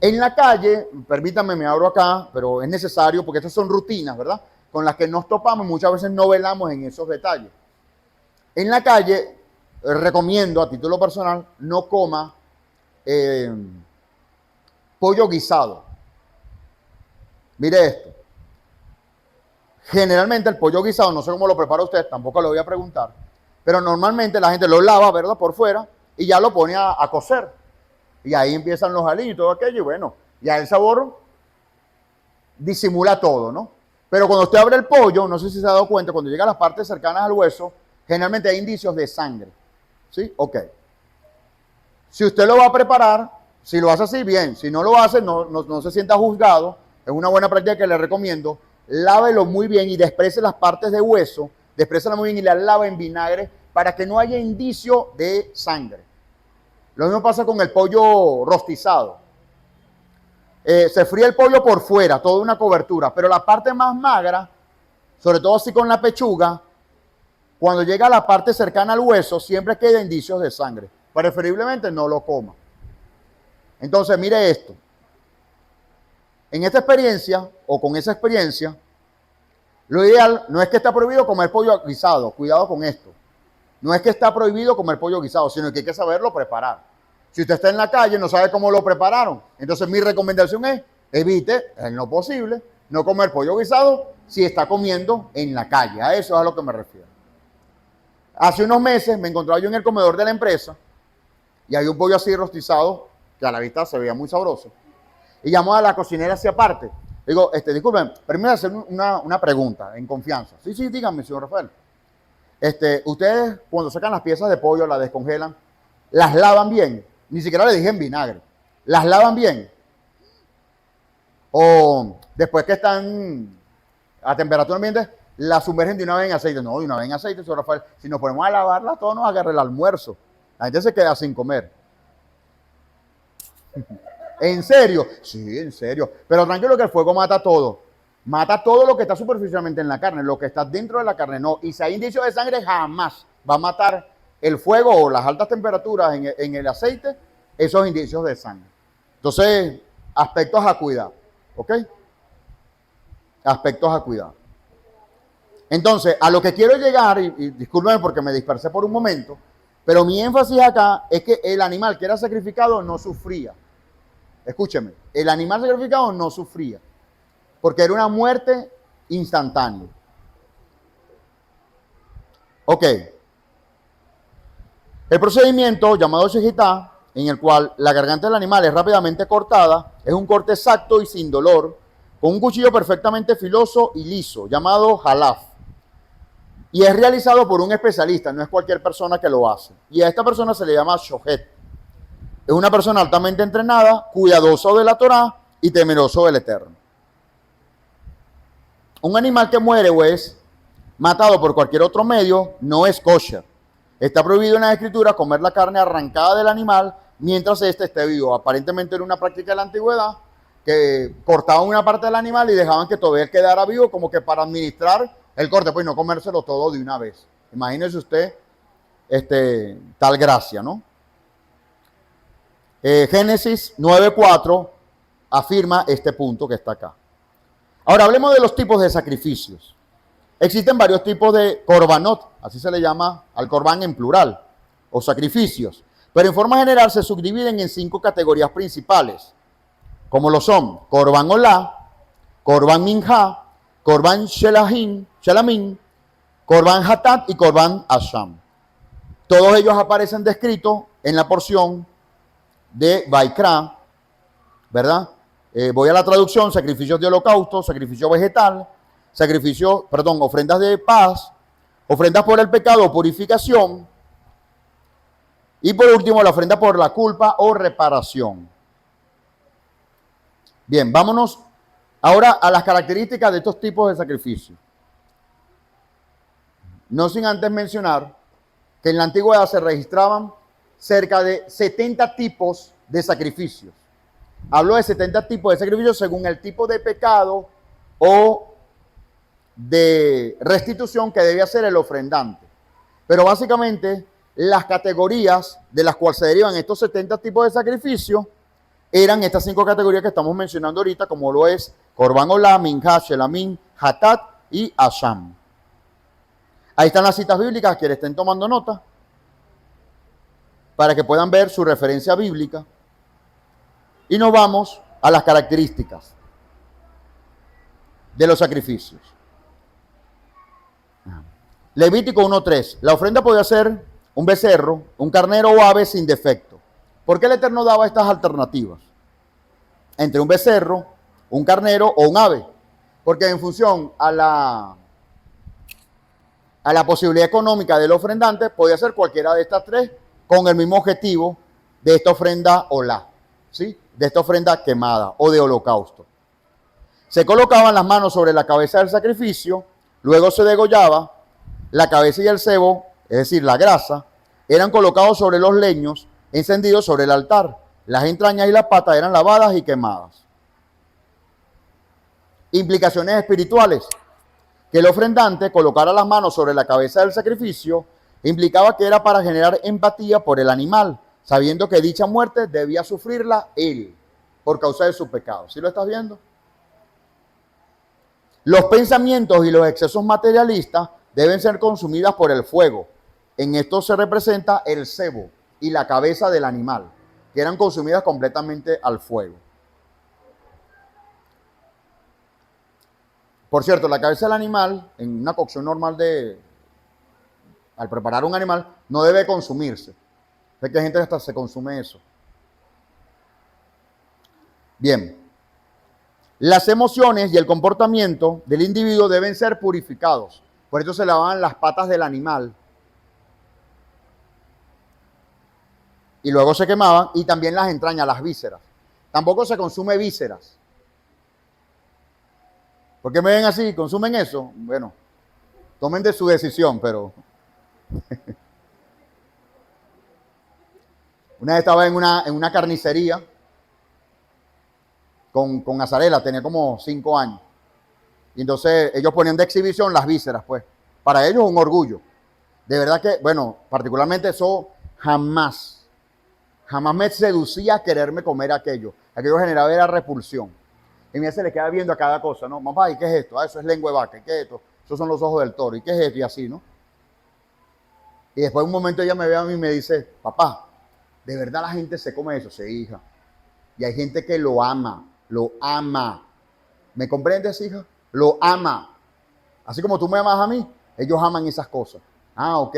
En la calle, permítanme, me abro acá, pero es necesario porque estas son rutinas, ¿verdad? Con las que nos topamos, muchas veces no velamos en esos detalles. En la calle, recomiendo a título personal, no coma pollo guisado. Mire esto. Generalmente el pollo guisado, no sé cómo lo prepara usted, tampoco lo voy a preguntar, pero normalmente la gente lo lava, ¿verdad? Por fuera y ya lo pone a cocer. Y ahí empiezan los aliños y todo aquello y bueno, ya el sabor disimula todo, ¿no? Pero cuando usted abre el pollo, no sé si se ha dado cuenta, cuando llega a las partes cercanas al hueso, generalmente hay indicios de sangre. ¿Sí? Ok. Si usted lo va a preparar, si lo hace así, bien. Si no lo hace, no se sienta juzgado. Es una buena práctica que le recomiendo. Lávelo muy bien y desprece las partes de hueso, desprésala muy bien y la lava en vinagre para que no haya indicio de sangre. Lo mismo pasa con el pollo rostizado. Se fríe el pollo por fuera, toda una cobertura, pero la parte más magra, sobre todo así con la pechuga, cuando llega a la parte cercana al hueso, siempre queda indicios de sangre. Preferiblemente no lo coma. Entonces, mire esto. En esta experiencia, o con esa experiencia, lo ideal no es que está prohibido comer pollo guisado. Cuidado con esto. No es que está prohibido comer pollo guisado, sino que hay que saberlo preparar. Si usted está en la calle y no sabe cómo lo prepararon, entonces mi recomendación es evite, en lo posible, no comer pollo guisado si está comiendo en la calle. A eso es a lo que me refiero. Hace unos meses me encontraba yo en el comedor de la empresa y había un pollo así rostizado que a la vista se veía muy sabroso. Y llamó a la cocinera hacia aparte. Digo, disculpen, permítanme hacer una pregunta en confianza. Sí, díganme, señor Rafael. Ustedes cuando sacan las piezas de pollo, las descongelan, ¿las lavan bien? Ni siquiera le dije en vinagre. ¿Las lavan bien? O después que están a temperatura ambiente, las sumergen de una vez en aceite. No, de una vez en aceite, señor Rafael. Si nos ponemos a lavarlas, todo nos agarra el almuerzo. La gente se queda sin comer. ¿En serio? Sí, en serio. Pero tranquilo que el fuego mata todo. Mata todo lo que está superficialmente en la carne, lo que está dentro de la carne no. Y si hay indicios de sangre, jamás va a matar el fuego o las altas temperaturas en el aceite, esos indicios de sangre. Entonces, aspectos a cuidar. ¿Ok? Aspectos a cuidar. Entonces, a lo que quiero llegar, y discúlpenme porque me dispersé por un momento, pero mi énfasis acá es que el animal que era sacrificado no sufría. Escúcheme, el animal sacrificado no sufría, porque era una muerte instantánea. Ok. El procedimiento llamado shejitá, en el cual la garganta del animal es rápidamente cortada, es un corte exacto y sin dolor, con un cuchillo perfectamente filoso y liso, llamado halaf. Y es realizado por un especialista, no es cualquier persona que lo hace. Y a esta persona se le llama shohet. Es una persona altamente entrenada, cuidadoso de la Torá y temeroso del Eterno. Un animal que muere o es matado por cualquier otro medio no es kosher. Está prohibido en la escritura comer la carne arrancada del animal mientras éste esté vivo. Aparentemente era una práctica de la antigüedad que cortaban una parte del animal y dejaban que todavía quedara vivo como que para administrar el corte, pues no comérselo todo de una vez. Imagínese usted tal gracia, ¿no? Génesis 9:4 afirma este punto que está acá. Ahora hablemos de los tipos de sacrificios. Existen varios tipos de korbanot, así se le llama al corbán en plural, o sacrificios. Pero en forma general se subdividen en 5 categorías principales, como lo son corbán olá, corbán minjá, corbán shelamin, corbán hatat y corbán asham. Todos ellos aparecen descritos en la porción de Vaikra, ¿verdad? Voy a la traducción: sacrificios de holocausto, sacrificio vegetal, ofrendas de paz, ofrendas por el pecado, purificación, y por último la ofrenda por la culpa o reparación. Bien, vámonos ahora a las características de estos tipos de sacrificios. No sin antes mencionar que en la antigüedad se registraban cerca de 70 tipos de sacrificios. Hablo de 70 tipos de sacrificios según el tipo de pecado o de restitución que debe hacer el ofrendante. Pero básicamente las categorías de las cuales se derivan estos 70 tipos de sacrificios eran estas 5 categorías que estamos mencionando ahorita, como lo es corbán olá, minjá, shelamin, hatat y asham. Ahí están las citas bíblicas, quienes estén tomando nota, para que puedan ver su referencia bíblica. Y nos vamos a las características de los sacrificios. Levítico 1:3. La ofrenda podía ser un becerro, un carnero o ave sin defecto. ¿Por qué el Eterno daba estas alternativas? Entre un becerro, un carnero o un ave. Porque en función a la posibilidad económica del ofrendante, podía ser cualquiera de estas tres con el mismo objetivo de esta ofrenda olá, ¿sí? De esta ofrenda quemada o de holocausto. Se colocaban las manos sobre la cabeza del sacrificio, luego se degollaba, la cabeza y el sebo, es decir, la grasa, eran colocados sobre los leños, encendidos sobre el altar. Las entrañas y las patas eran lavadas y quemadas. Implicaciones espirituales. Que el ofrendante colocara las manos sobre la cabeza del sacrificio implicaba que era para generar empatía por el animal, sabiendo que dicha muerte debía sufrirla él por causa de su pecado. ¿Sí lo estás viendo? Los pensamientos y los excesos materialistas deben ser consumidas por el fuego. En esto se representa el sebo y la cabeza del animal, que eran consumidas completamente al fuego. Por cierto, la cabeza del animal, en una cocción normal al preparar un animal, no debe consumirse. Sé que hay gente que hasta se consume eso. Bien. Las emociones y el comportamiento del individuo deben ser purificados. Por eso se lavaban las patas del animal. Y luego se quemaban, y también las entrañas, las vísceras. Tampoco se consume vísceras. ¿Por qué me ven así? ¿Consumen eso? Bueno, tomen de su decisión, pero... Una vez estaba en una carnicería con Azarela, tenía como 5 años. Y entonces ellos ponían de exhibición las vísceras, pues. Para ellos un orgullo. De verdad que, bueno, particularmente eso jamás me seducía a quererme comer aquello. Aquello generaba era repulsión. Y mira, se le queda viendo a cada cosa, ¿no? Mamá, ¿y qué es esto? Ah, eso es lengua de vaca. ¿Y qué es esto? Esos son los ojos del toro. ¿Y qué es esto? Y así, ¿no? Y después de un momento ella me ve a mí y me dice, papá, ¿de verdad la gente se come eso? Sí, hija. Y hay gente que lo ama. Lo ama. ¿Me comprendes, hija? Lo ama. Así como tú me amas a mí, ellos aman esas cosas. Ah, ok.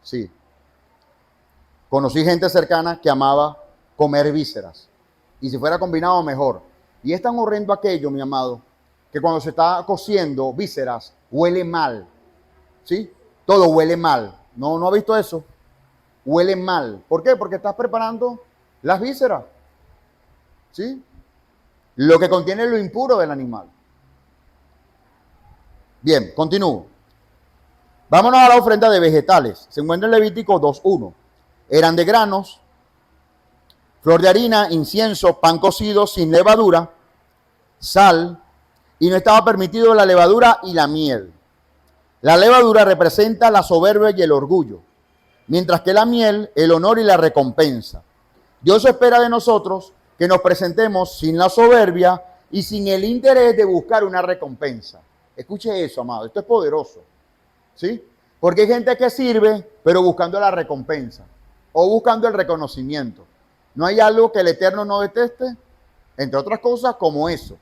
Sí. Conocí gente cercana que amaba comer vísceras. Y si fuera combinado, mejor. Y es tan horrendo aquello, mi amado, que cuando se está cociendo vísceras, huele mal. ¿Sí? Todo huele mal. ¿No ha visto eso? Huele mal. ¿Por qué? Porque estás preparando las vísceras. ¿Sí? Lo que contiene lo impuro del animal. Bien, continúo. Vámonos a la ofrenda de vegetales. Se encuentra en Levítico 2:1. Eran de granos, flor de harina, incienso, pan cocido sin levadura, sal, y no estaba permitido la levadura y la miel. La levadura representa la soberbia y el orgullo, mientras que la miel, el honor y la recompensa. Dios espera de nosotros que nos presentemos sin la soberbia y sin el interés de buscar una recompensa. Escuche eso, amado, esto es poderoso, ¿sí? Porque hay gente que sirve, pero buscando la recompensa o buscando el reconocimiento. ¿No hay algo que el Eterno no deteste? Entre otras cosas, como eso.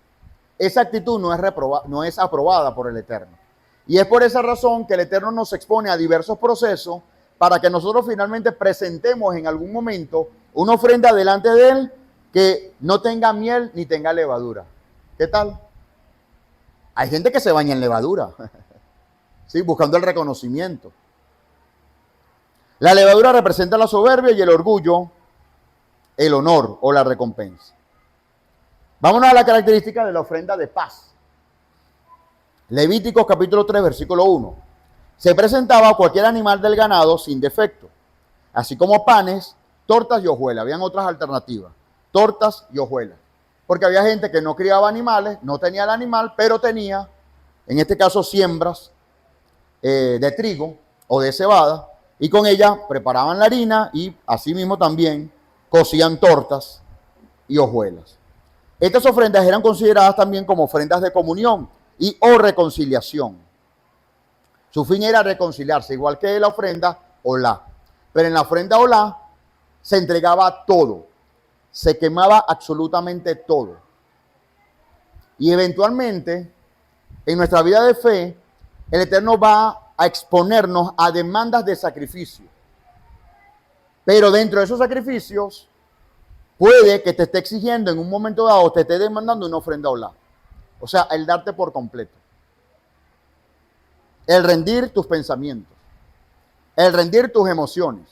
Esa actitud no es aprobada por el Eterno. Y es por esa razón que el Eterno nos expone a diversos procesos para que nosotros finalmente presentemos en algún momento una ofrenda delante de Él que no tenga miel ni tenga levadura. ¿Qué tal? Hay gente que se baña en levadura, ¿sí? Buscando el reconocimiento. La levadura representa la soberbia y el orgullo, el honor o la recompensa. Vámonos a la característica de la ofrenda de paz. Levíticos capítulo 3, versículo 1. Se presentaba cualquier animal del ganado sin defecto, así como panes, tortas y hojuelas. Habían otras alternativas, tortas y hojuelas. Porque había gente que no criaba animales, no tenía el animal, pero tenía, en este caso, siembras de trigo o de cebada, y con ellas preparaban la harina y asimismo también cocían tortas y hojuelas. Estas ofrendas eran consideradas también como ofrendas de comunión y o reconciliación. Su fin era reconciliarse, igual que la ofrenda olá. Pero en la ofrenda olá se entregaba todo, se quemaba absolutamente todo. Y eventualmente, en nuestra vida de fe, el Eterno va a exponernos a demandas de sacrificio. Pero dentro de esos sacrificios, puede que te esté exigiendo en un momento dado, te esté demandando una ofrenda olá. O sea, el darte por completo. El rendir tus pensamientos. El rendir tus emociones.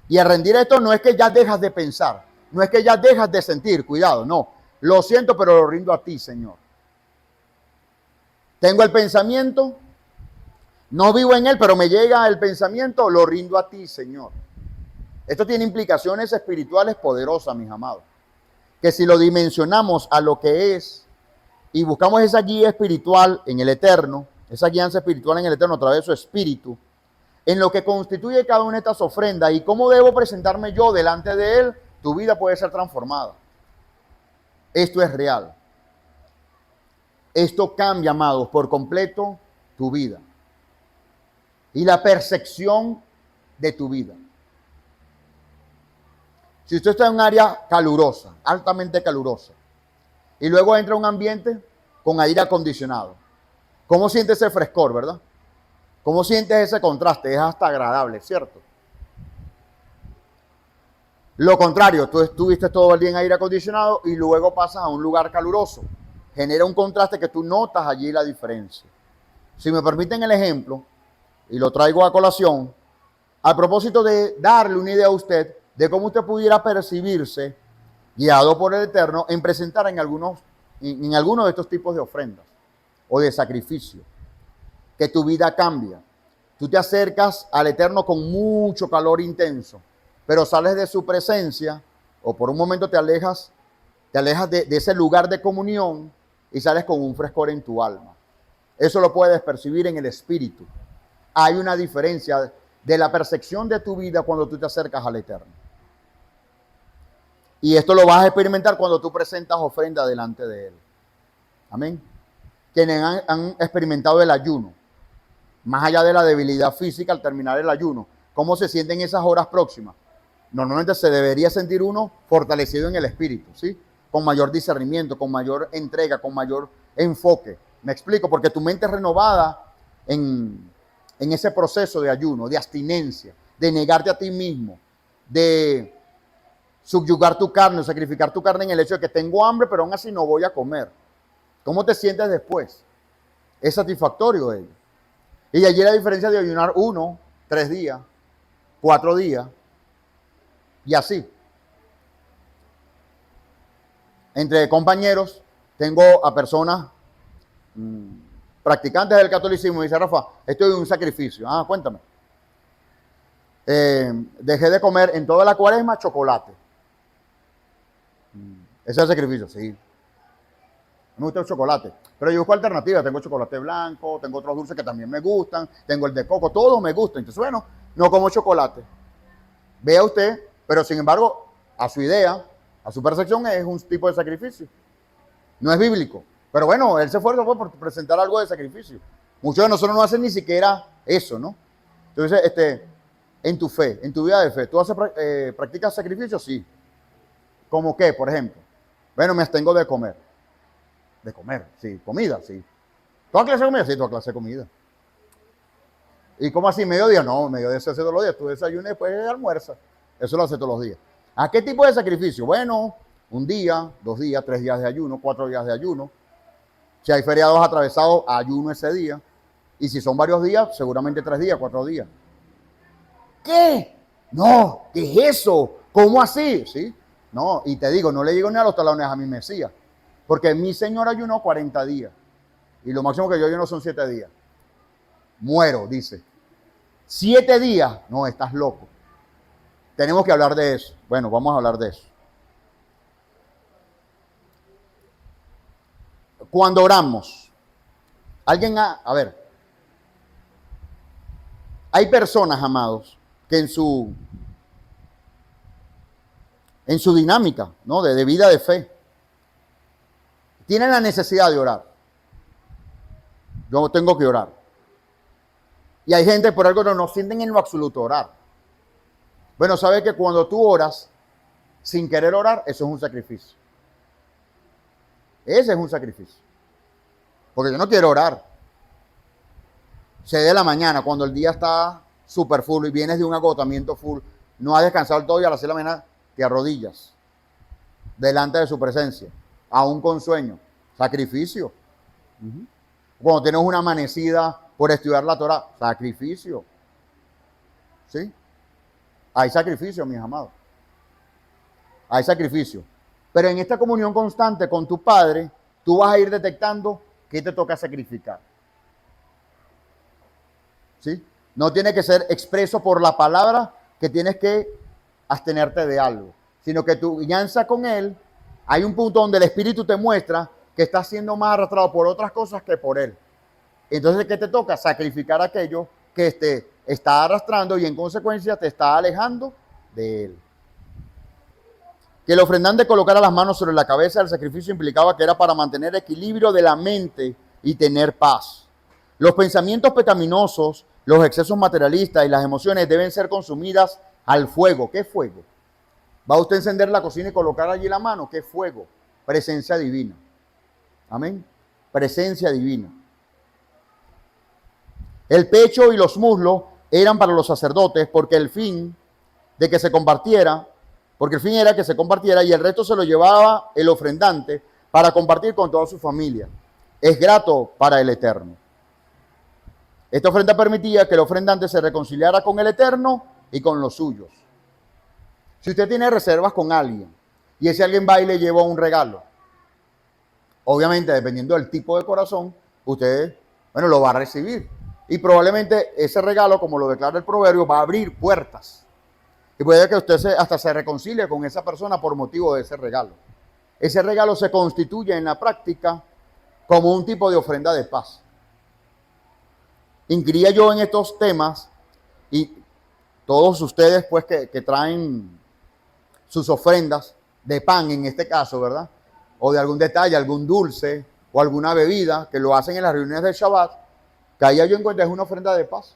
Y el rendir esto no es que ya dejas de pensar. No es que ya dejas de sentir. Cuidado, no. Lo siento, pero lo rindo a ti, Señor. Tengo el pensamiento. No vivo en él, pero me llega el pensamiento. Lo rindo a ti, Señor. Esto tiene implicaciones espirituales poderosas, mis amados. Que si lo dimensionamos a lo que es y buscamos esa guía espiritual en el eterno, esa guianza espiritual en el eterno a través de su espíritu, en lo que constituye cada una de estas ofrendas y cómo debo presentarme yo delante de él, tu vida puede ser transformada. Esto es real. Esto cambia, amados, por completo tu vida y la percepción de tu vida. Si usted está en un área calurosa, altamente calurosa, y luego entra a un ambiente con aire acondicionado, ¿cómo siente ese frescor, verdad? ¿Cómo sientes ese contraste? Es hasta agradable, ¿cierto? Lo contrario, tú estuviste todo el día en aire acondicionado y luego pasas a un lugar caluroso. Genera un contraste que tú notas allí la diferencia. Si me permiten el ejemplo, y lo traigo a colación, a propósito de darle una idea a usted de cómo usted pudiera percibirse, guiado por el Eterno, en presentar en algunos de estos tipos de ofrendas o de sacrificio, que tu vida cambia. Tú te acercas al Eterno con mucho calor intenso, pero sales de su presencia o por un momento te alejas de ese lugar de comunión y sales con un frescor en tu alma. Eso lo puedes percibir en el espíritu. Hay una diferencia de la percepción de tu vida cuando tú te acercas al Eterno. Y esto lo vas a experimentar cuando tú presentas ofrenda delante de Él. Amén. Quienes han experimentado el ayuno, más allá de la debilidad física al terminar el ayuno, ¿cómo se sienten esas horas próximas? Normalmente se debería sentir uno fortalecido en el espíritu, ¿sí? Con mayor discernimiento, con mayor entrega, con mayor enfoque. Me explico, porque tu mente es renovada en ese proceso de ayuno, de abstinencia, de negarte a ti mismo, de subyugar tu carne, sacrificar tu carne en el hecho de que tengo hambre, pero aún así no voy a comer. ¿Cómo te sientes después? Es satisfactorio ello. Y allí la diferencia de ayunar 1, 3 días, 4 días, y así. Entre compañeros, tengo a personas practicantes del catolicismo, y dice: Rafa, esto es un sacrificio. Cuéntame. Dejé de comer en toda la cuaresma chocolate. Ese es el sacrificio, sí. Me gusta el chocolate, pero yo busco alternativas. Tengo chocolate blanco, tengo otros dulces que también me gustan, tengo el de coco, todo me gusta. Entonces, bueno, no como chocolate. Vea usted, pero sin embargo, a su idea, a su percepción, es un tipo de sacrificio. No es bíblico, pero bueno, él se esfuerza por presentar algo de sacrificio. Muchos de nosotros no hacen ni siquiera eso, ¿no? Entonces, en tu fe, en tu vida de fe, ¿tú practicas sacrificios? Sí. ¿Cómo qué, por ejemplo? Bueno, me abstengo de comer. De comer, sí. Comida, sí. ¿Toda clase de comida? Sí, toda clase de comida. ¿Y cómo así? ¿Mediodía? No, mediodía se hace todos los días. Tú desayunas y después almuerzas. Eso lo hace todos los días. ¿A qué tipo de sacrificio? Bueno, 1 día, 2 días, 3 días de ayuno, 4 días de ayuno. Si hay feriados atravesados, ayuno ese día. Y si son varios días, seguramente 3 días, 4 días. ¿Qué? No, ¿qué es eso? ¿Cómo así? ¿Sí? No, y te digo, no le llego ni a los talones a mi Mesías. Porque mi Señor ayunó 40 días. Y lo máximo que yo ayuno son 7 días. Muero, dice. 7 días. No, estás loco. Tenemos que hablar de eso. Bueno, vamos a hablar de eso. Cuando oramos, a ver, hay personas, amados, que en su dinámica, ¿no?, de vida de fe, tienen la necesidad de orar. Yo tengo que orar. Y hay gente por algo no sienten en lo absoluto orar. Bueno, sabes que cuando tú oras sin querer orar, eso es un sacrificio. Ese es un sacrificio. Porque yo no quiero orar. 6 de la mañana, cuando el día está súper full y vienes de un agotamiento full, no has descansado todo y a las 6 de la mañana te arrodillas delante de su presencia, aún con sueño. Sacrificio. Cuando tienes una amanecida por estudiar la Torah, sacrificio. ¿Sí? Hay sacrificio, mis amados. Hay sacrificio. Pero en esta comunión constante con tu Padre, tú vas a ir detectando qué te toca sacrificar. ¿Sí? No tiene que ser expreso por la palabra que tienes que abstenerte de algo, sino que tu guianza con Él, hay un punto donde el Espíritu te muestra que estás siendo más arrastrado por otras cosas que por Él. Entonces, ¿qué te toca? Sacrificar aquello que te está arrastrando y en consecuencia te está alejando de Él. Que el ofrendante colocara las manos sobre la cabeza del sacrificio implicaba que era para mantener equilibrio de la mente y tener paz. Los pensamientos pecaminosos, los excesos materialistas y las emociones deben ser consumidas al fuego. ¿Qué fuego? ¿Va usted a encender la cocina y colocar allí la mano? ¿Qué fuego? Presencia divina. Amén. Presencia divina. El pecho y los muslos eran para los sacerdotes porque el fin de que se compartiera, porque el fin era que se compartiera y el resto se lo llevaba el ofrendante para compartir con toda su familia. Es grato para el Eterno. Esta ofrenda permitía que el ofrendante se reconciliara con el Eterno y con los suyos. Si usted tiene reservas con alguien y ese alguien va y le lleva un regalo, obviamente dependiendo del tipo de corazón, usted, lo va a recibir. Y probablemente ese regalo, como lo declara el proverbio, va a abrir puertas. Y puede que usted hasta se reconcilie con esa persona por motivo de ese regalo. Ese regalo se constituye en la práctica como un tipo de ofrenda de paz. Inquiría yo en estos temas y todos ustedes pues que traen sus ofrendas de pan en este caso, ¿verdad? O de algún detalle, algún dulce o alguna bebida que lo hacen en las reuniones de Shabbat, que ahí yo encuentro es una ofrenda de paz.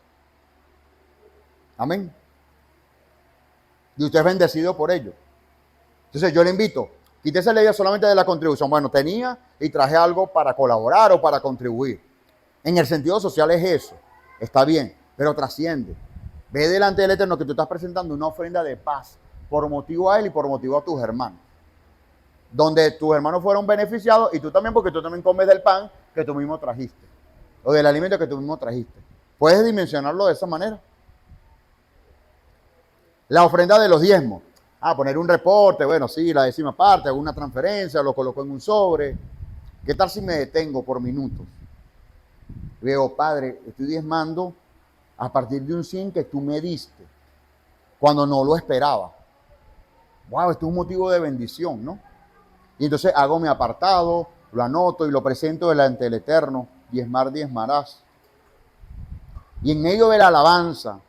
Amén. Y usted es bendecido por ello. Entonces yo le invito, quítese la idea solamente de la contribución. Bueno, tenía y traje algo para colaborar o para contribuir. En el sentido social es eso. Está bien, pero trasciende. Ve delante del Eterno que tú estás presentando una ofrenda de paz por motivo a Él y por motivo a tus hermanos. Donde tus hermanos fueron beneficiados y tú también, porque tú también comes del pan que tú mismo trajiste. O del alimento que tú mismo trajiste. ¿Puedes dimensionarlo de esa manera? La ofrenda de los diezmos. Poner un reporte, sí, la 10ª parte, alguna transferencia, lo coloco en un sobre. ¿Qué tal si me detengo por minutos? Digo, Padre, estoy diezmando a partir de un 100 que tú me diste, cuando no lo esperaba. Wow, esto es un motivo de bendición, ¿no? Y entonces hago mi apartado, lo anoto y lo presento delante del Eterno. Diezmar, diezmarás. Y en medio de la alabanza,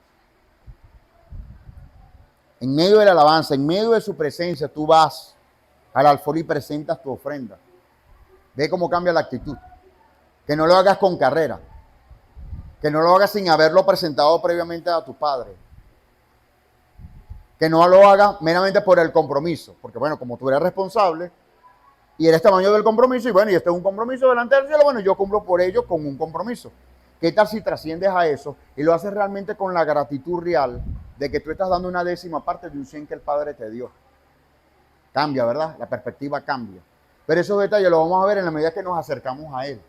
en medio de su presencia, tú vas al alfolí y presentas tu ofrenda. Ve cómo cambia la actitud. Que no lo hagas con carrera. Que no lo hagas sin haberlo presentado previamente a tu Padre. Que no lo hagas meramente por el compromiso. Porque como tú eres responsable y eres tamaño del compromiso, y este es un compromiso delante del cielo, yo cumplo por ello con un compromiso. ¿Qué tal si trasciendes a eso y lo haces realmente con la gratitud real de que tú estás dando una 10ª parte de un 100 que el Padre te dio? Cambia, ¿verdad? La perspectiva cambia. Pero esos detalles los vamos a ver en la medida que nos acercamos a Él.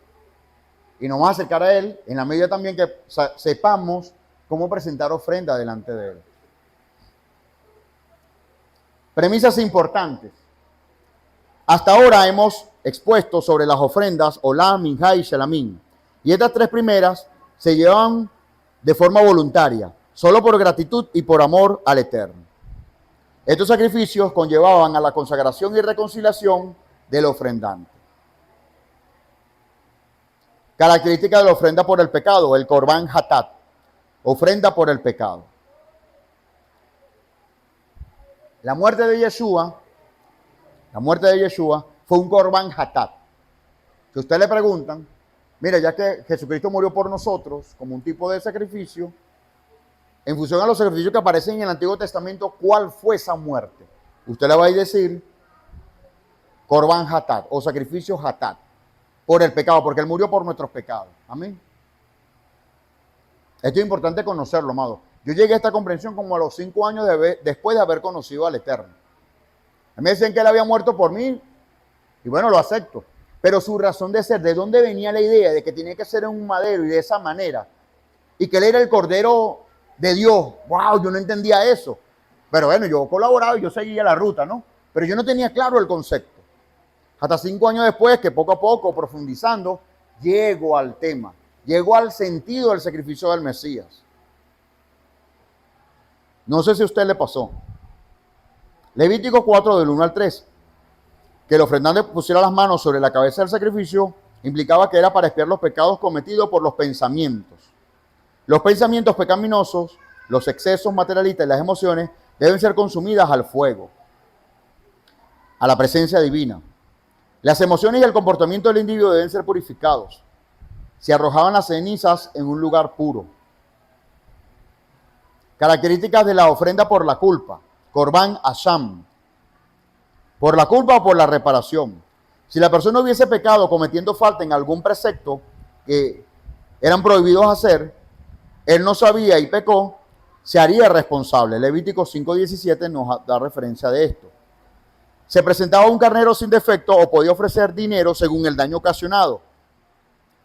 Y nos vamos a acercar a Él en la medida también que sepamos cómo presentar ofrenda delante de Él. Premisas importantes. Hasta ahora hemos expuesto sobre las ofrendas Olam, Minjá y Shelamim. Y estas 3 primeras se llevan de forma voluntaria, solo por gratitud y por amor al Eterno. Estos sacrificios conllevaban a la consagración y reconciliación del ofrendante. Característica de la ofrenda por el pecado, el Korban Hatat, ofrenda por el pecado. La muerte de Yeshua fue un Korban Hatat. Si usted le preguntan, mira, ya que Jesucristo murió por nosotros como un tipo de sacrificio, en función a los sacrificios que aparecen en el Antiguo Testamento, ¿cuál fue esa muerte? Usted le va a decir Korban Hatat o sacrificio Hatat, por el pecado, porque Él murió por nuestros pecados. Amén. Esto es importante conocerlo, amado. Yo llegué a esta comprensión como a los 5 años después de haber conocido al Eterno. Me dicen que Él había muerto por mí y lo acepto. Pero su razón de ser, ¿de dónde venía la idea de que tenía que ser en un madero y de esa manera? Y que él era el Cordero de Dios. ¡Wow! Yo no entendía eso. Pero bueno, yo colaboraba y yo seguía la ruta, ¿no? Pero yo no tenía claro el concepto. Hasta 5 años después, que poco a poco, profundizando, llego al tema. Llego al sentido del sacrificio del Mesías. No sé si a usted le pasó. Levítico 4, del 1 al 3. Que el ofrendante pusiera las manos sobre la cabeza del sacrificio implicaba que era para expiar los pecados cometidos por los pensamientos. Los pensamientos pecaminosos, los excesos materialistas y las emociones deben ser consumidas al fuego, a la presencia divina. Las emociones y el comportamiento del individuo deben ser purificados. Se arrojaban las cenizas en un lugar puro. Características de la ofrenda por la culpa. Corbán Asham. Por la culpa o por la reparación. Si la persona hubiese pecado cometiendo falta en algún precepto que eran prohibidos hacer, él no sabía y pecó, se haría responsable. Levítico 5:17 nos da referencia de esto. Se presentaba un carnero sin defecto o podía ofrecer dinero según el daño ocasionado.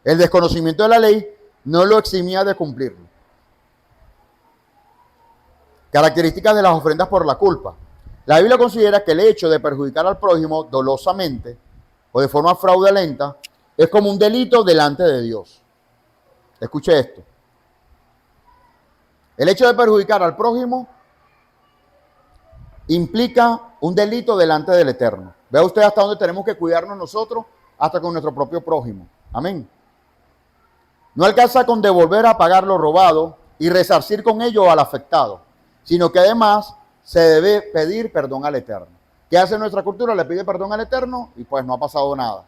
El desconocimiento de la ley no lo eximía de cumplirlo. Características de las ofrendas por la culpa. La Biblia considera que el hecho de perjudicar al prójimo dolosamente o de forma fraudulenta es como un delito delante de Dios. Escuche esto. El hecho de perjudicar al prójimo implica un delito delante del Eterno. Vea usted hasta dónde tenemos que cuidarnos nosotros, hasta con nuestro propio prójimo. Amén. No alcanza con devolver a pagar lo robado y resarcir con ello al afectado, sino que además se debe pedir perdón al Eterno. ¿Qué hace nuestra cultura? Le pide perdón al Eterno y pues no ha pasado nada.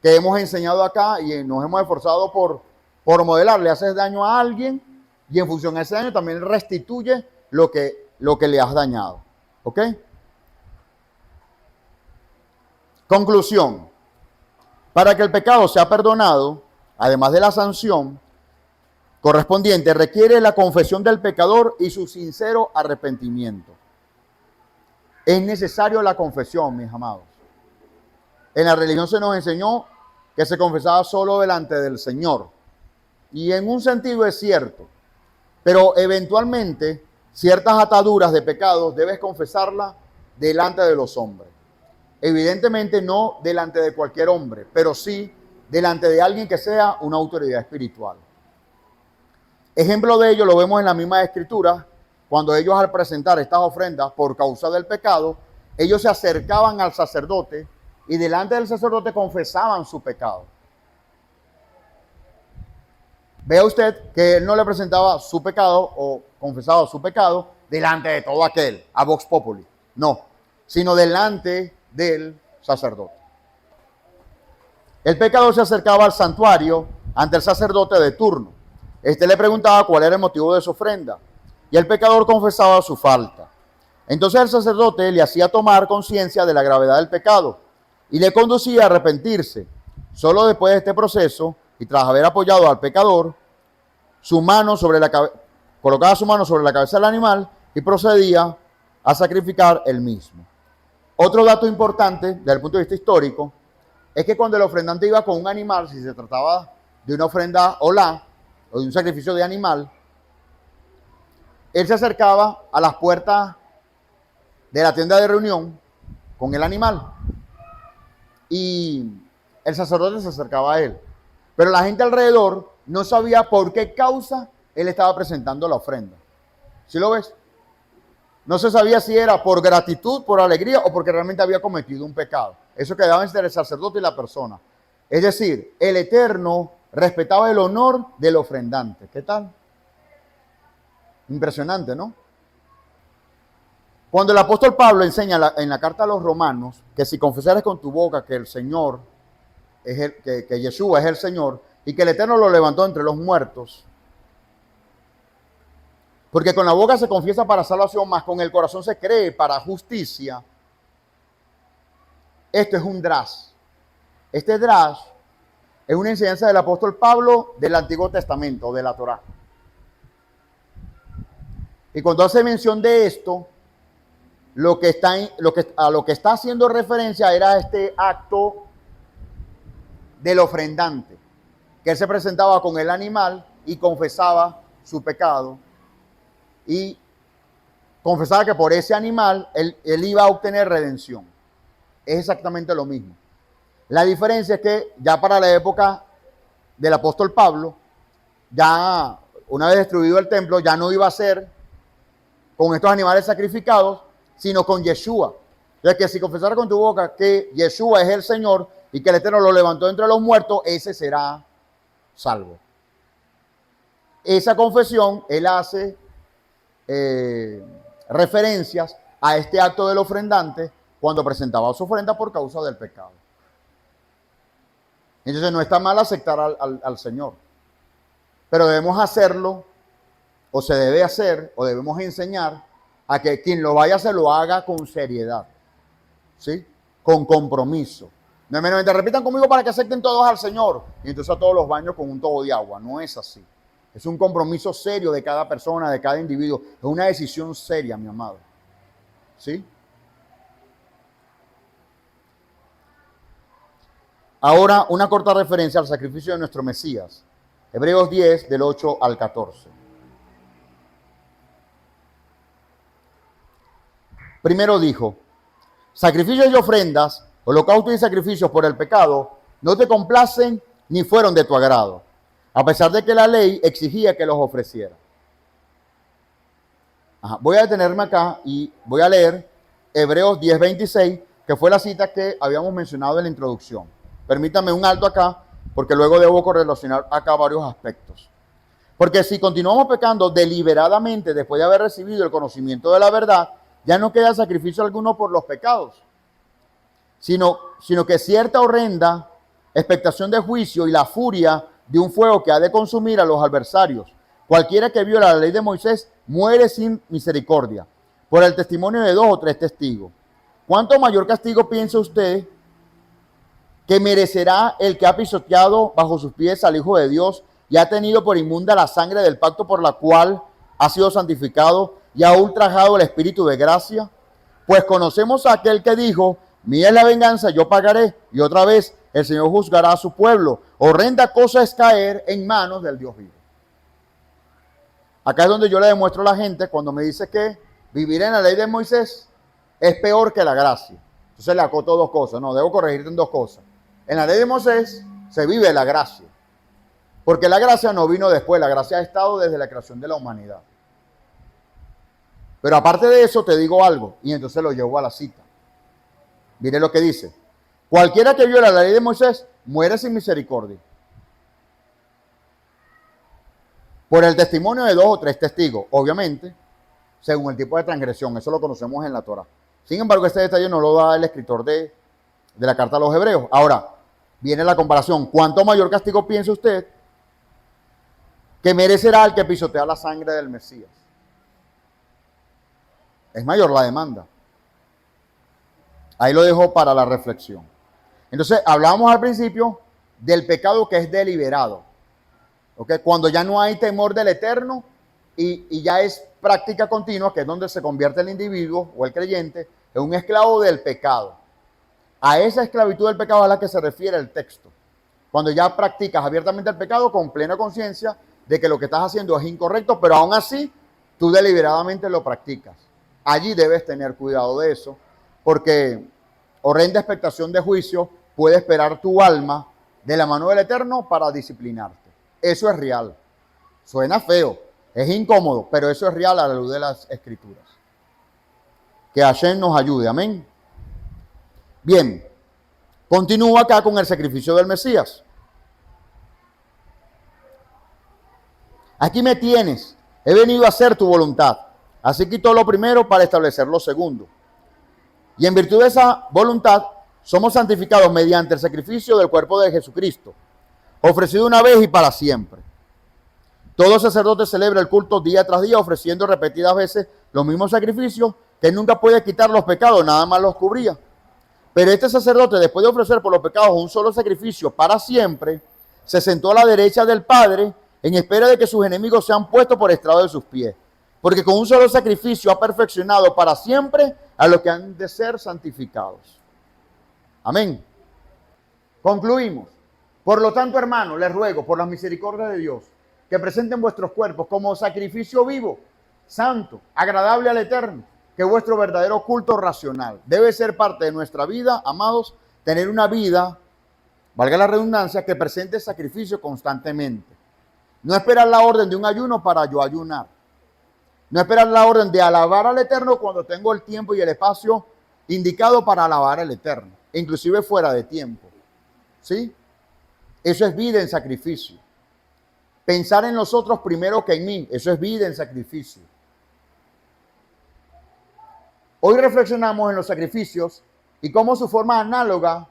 Que hemos enseñado acá y nos hemos esforzado por modelar. Le haces daño a alguien y en función a ese daño también restituye lo que le has dañado. ¿Ok? Conclusión. Para que el pecado sea perdonado, además de la sanción correspondiente, requiere la confesión del pecador y su sincero arrepentimiento. Es necesario la confesión, mis amados. En la religión se nos enseñó que se confesaba solo delante del Señor. Y en un sentido es cierto. Pero eventualmente, ciertas ataduras de pecados debes confesarlas delante de los hombres. Evidentemente no delante de cualquier hombre, pero sí delante de alguien que sea una autoridad espiritual. Ejemplo de ello lo vemos en la misma escritura, cuando ellos al presentar estas ofrendas por causa del pecado, ellos se acercaban al sacerdote y delante del sacerdote confesaban su pecado. Vea usted que él no le presentaba su pecado o confesaba su pecado delante de todo aquel, a Vox Populi, no, sino delante del sacerdote. El pecador se acercaba al santuario ante el sacerdote de turno. Este le preguntaba cuál era el motivo de su ofrenda y el pecador confesaba su falta. Entonces el sacerdote le hacía tomar conciencia de la gravedad del pecado y le conducía a arrepentirse. Solo después de este proceso y tras haber apoyado al pecador, colocaba su mano sobre la cabeza del animal y procedía a sacrificar el mismo. Otro dato importante desde el punto de vista histórico es que cuando el ofrendante iba con un animal, si se trataba de una ofrenda olá o de un sacrificio de animal, él se acercaba a las puertas de la tienda de reunión con el animal y el sacerdote se acercaba a él. Pero la gente alrededor no sabía por qué causa él estaba presentando la ofrenda. ¿Sí lo ves? No se sabía si era por gratitud, por alegría o porque realmente había cometido un pecado. Eso quedaba entre el sacerdote y la persona. Es decir, el Eterno respetaba el honor del ofrendante. ¿Qué tal? Impresionante, ¿no? Cuando el apóstol Pablo enseña en la carta a los romanos que si confesares con tu boca que el Señor, que Yeshua es el Señor y que el Eterno lo levantó entre los muertos, porque con la boca se confiesa para salvación, mas con el corazón se cree para justicia. Esto es un drash. Este drash es una enseñanza del apóstol Pablo del Antiguo Testamento, de la Torá. Y cuando hace mención de esto, a lo que está haciendo referencia era este acto del ofrendante, que él se presentaba con el animal y confesaba su pecado y confesaba que por ese animal él iba a obtener redención. Es exactamente lo mismo. La diferencia es que ya para la época del apóstol Pablo, ya una vez destruido el templo, ya no iba a ser con estos animales sacrificados, sino con Yeshua. Entonces, que si confesara con tu boca que Yeshua es el Señor y que el Eterno lo levantó entre los muertos, ese será salvo. Esa confesión, él hace referencias a este acto del ofrendante cuando presentaba su ofrenda por causa del pecado. Entonces no está mal aceptar al Señor, pero debemos hacerlo, o se debe hacer, o debemos enseñar a que quien lo vaya a hacer lo haga con seriedad, ¿sí? Con compromiso. No es menos, repitan conmigo para que acepten todos al Señor, y entonces a todos los baños con un tobo de agua. No es así. Es un compromiso serio de cada persona, de cada individuo. Es una decisión seria, mi amado. ¿Sí? Ahora, una corta referencia al sacrificio de nuestro Mesías. Hebreos 10, del 8 al 14. Primero dijo: sacrificios y ofrendas, holocaustos y sacrificios por el pecado, no te complacen ni fueron de tu agrado, a pesar de que la ley exigía que los ofreciera. Voy a detenerme acá y voy a leer Hebreos 10, 26, que fue la cita que habíamos mencionado en la introducción. Permítame un alto acá, porque luego debo correlacionar acá varios aspectos. Porque si continuamos pecando deliberadamente después de haber recibido el conocimiento de la verdad, ya no queda sacrificio alguno por los pecados, sino que cierta horrenda expectación de juicio y la furia de un fuego que ha de consumir a los adversarios. Cualquiera que viola la ley de Moisés muere sin misericordia, por el testimonio de 2 o 3 testigos. ¿Cuánto mayor castigo piensa usted que merecerá el que ha pisoteado bajo sus pies al Hijo de Dios y ha tenido por inmunda la sangre del pacto por la cual ha sido santificado y ha ultrajado el Espíritu de gracia? Pues conocemos a aquel que dijo: mía es la venganza, yo pagaré, y otra vez el Señor juzgará a su pueblo. Horrenda cosa es caer en manos del Dios vivo. Acá es donde yo le demuestro a la gente cuando me dice que vivir en la ley de Moisés es peor que la gracia. Entonces le acoto 2 cosas. No, debo corregirte en 2 cosas. En la ley de Moisés se vive la gracia, porque la gracia no vino después, la gracia ha estado desde la creación de la humanidad. Pero aparte de eso te digo algo, y entonces lo llevo a la cita. Mire lo que dice: cualquiera que viola la ley de Moisés muere sin misericordia, por el testimonio de 2 o 3 testigos, obviamente, según el tipo de transgresión. Eso lo conocemos en la Torá. Sin embargo, este detalle no lo da el escritor de la carta a los Hebreos. Ahora, viene la comparación. ¿Cuánto mayor castigo piensa usted que merecerá el que pisotea la sangre del Mesías? Es mayor la demanda. Ahí lo dejo para la reflexión. Entonces, hablábamos al principio del pecado que es deliberado. ¿Okay? Cuando ya no hay temor del Eterno y ya es práctica continua, que es donde se convierte el individuo o el creyente en un esclavo del pecado. A esa esclavitud del pecado a la que se refiere el texto. Cuando ya practicas abiertamente el pecado con plena conciencia de que lo que estás haciendo es incorrecto, pero aún así tú deliberadamente lo practicas. Allí debes tener cuidado de eso, porque horrenda expectación de juicio puede esperar tu alma de la mano del Eterno para disciplinarte. Eso es real. Suena feo, es incómodo, pero eso es real a la luz de las Escrituras. Que Hashem nos ayude, amén. Bien, continúa acá con el sacrificio del Mesías. Aquí me tienes, he venido a hacer tu voluntad. Así quitó lo primero para establecer lo segundo. Y en virtud de esa voluntad, somos santificados mediante el sacrificio del cuerpo de Jesucristo, ofrecido una vez y para siempre. Todo sacerdote celebra el culto día tras día, ofreciendo repetidas veces los mismos sacrificios, que nunca puede quitar los pecados, nada más los cubría. Pero este sacerdote, después de ofrecer por los pecados un solo sacrificio para siempre, se sentó a la derecha del Padre en espera de que sus enemigos sean puestos por estrado de sus pies. Porque con un solo sacrificio ha perfeccionado para siempre a los que han de ser santificados. Amén. Concluimos. Por lo tanto, hermanos, les ruego por las misericordias de Dios que presenten vuestros cuerpos como sacrificio vivo, santo, agradable al Eterno, que es vuestro verdadero culto racional. Debe ser parte de nuestra vida, amados, tener una vida, valga la redundancia, que presente sacrificio constantemente. No esperar la orden de un ayuno para yo ayunar. No esperar la orden de alabar al Eterno cuando tengo el tiempo y el espacio indicado para alabar al Eterno, inclusive fuera de tiempo. ¿Sí? Eso es vida en sacrificio. Pensar en los otros primero que en mí, eso es vida en sacrificio. Hoy reflexionamos en los sacrificios y cómo en su forma análoga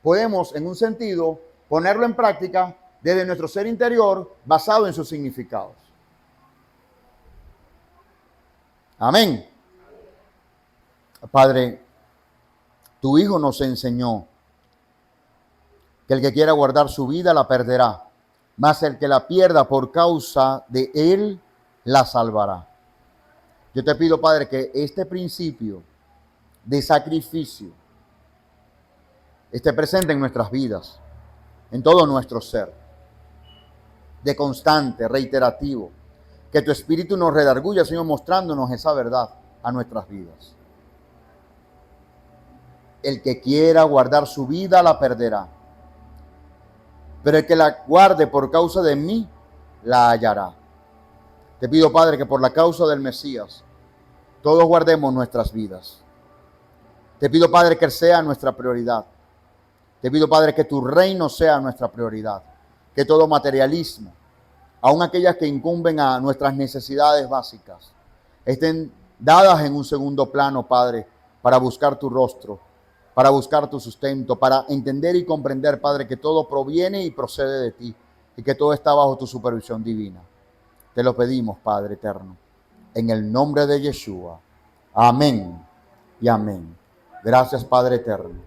podemos, en un sentido, ponerlo en práctica desde nuestro ser interior basado en sus significados. Amén. Padre, tu Hijo nos enseñó que el que quiera guardar su vida la perderá, mas el que la pierda por causa de él la salvará. Yo te pido, Padre, que este principio de sacrificio esté presente en nuestras vidas, en todo nuestro ser, de constante, reiterativo, que tu Espíritu nos redarguya, Señor, mostrándonos esa verdad a nuestras vidas. El que quiera guardar su vida la perderá, pero el que la guarde por causa de mí la hallará. Te pido, Padre, que por la causa del Mesías todos guardemos nuestras vidas. Te pido, Padre, que sea nuestra prioridad. Te pido, Padre, que tu reino sea nuestra prioridad. Que todo materialismo, aun aquellas que incumben a nuestras necesidades básicas, estén dadas en un segundo plano, Padre, para buscar tu rostro, para buscar tu sustento, para entender y comprender, Padre, que todo proviene y procede de ti y que todo está bajo tu supervisión divina. Te lo pedimos, Padre eterno, en el nombre de Yeshua. Amén y amén. Gracias, Padre eterno.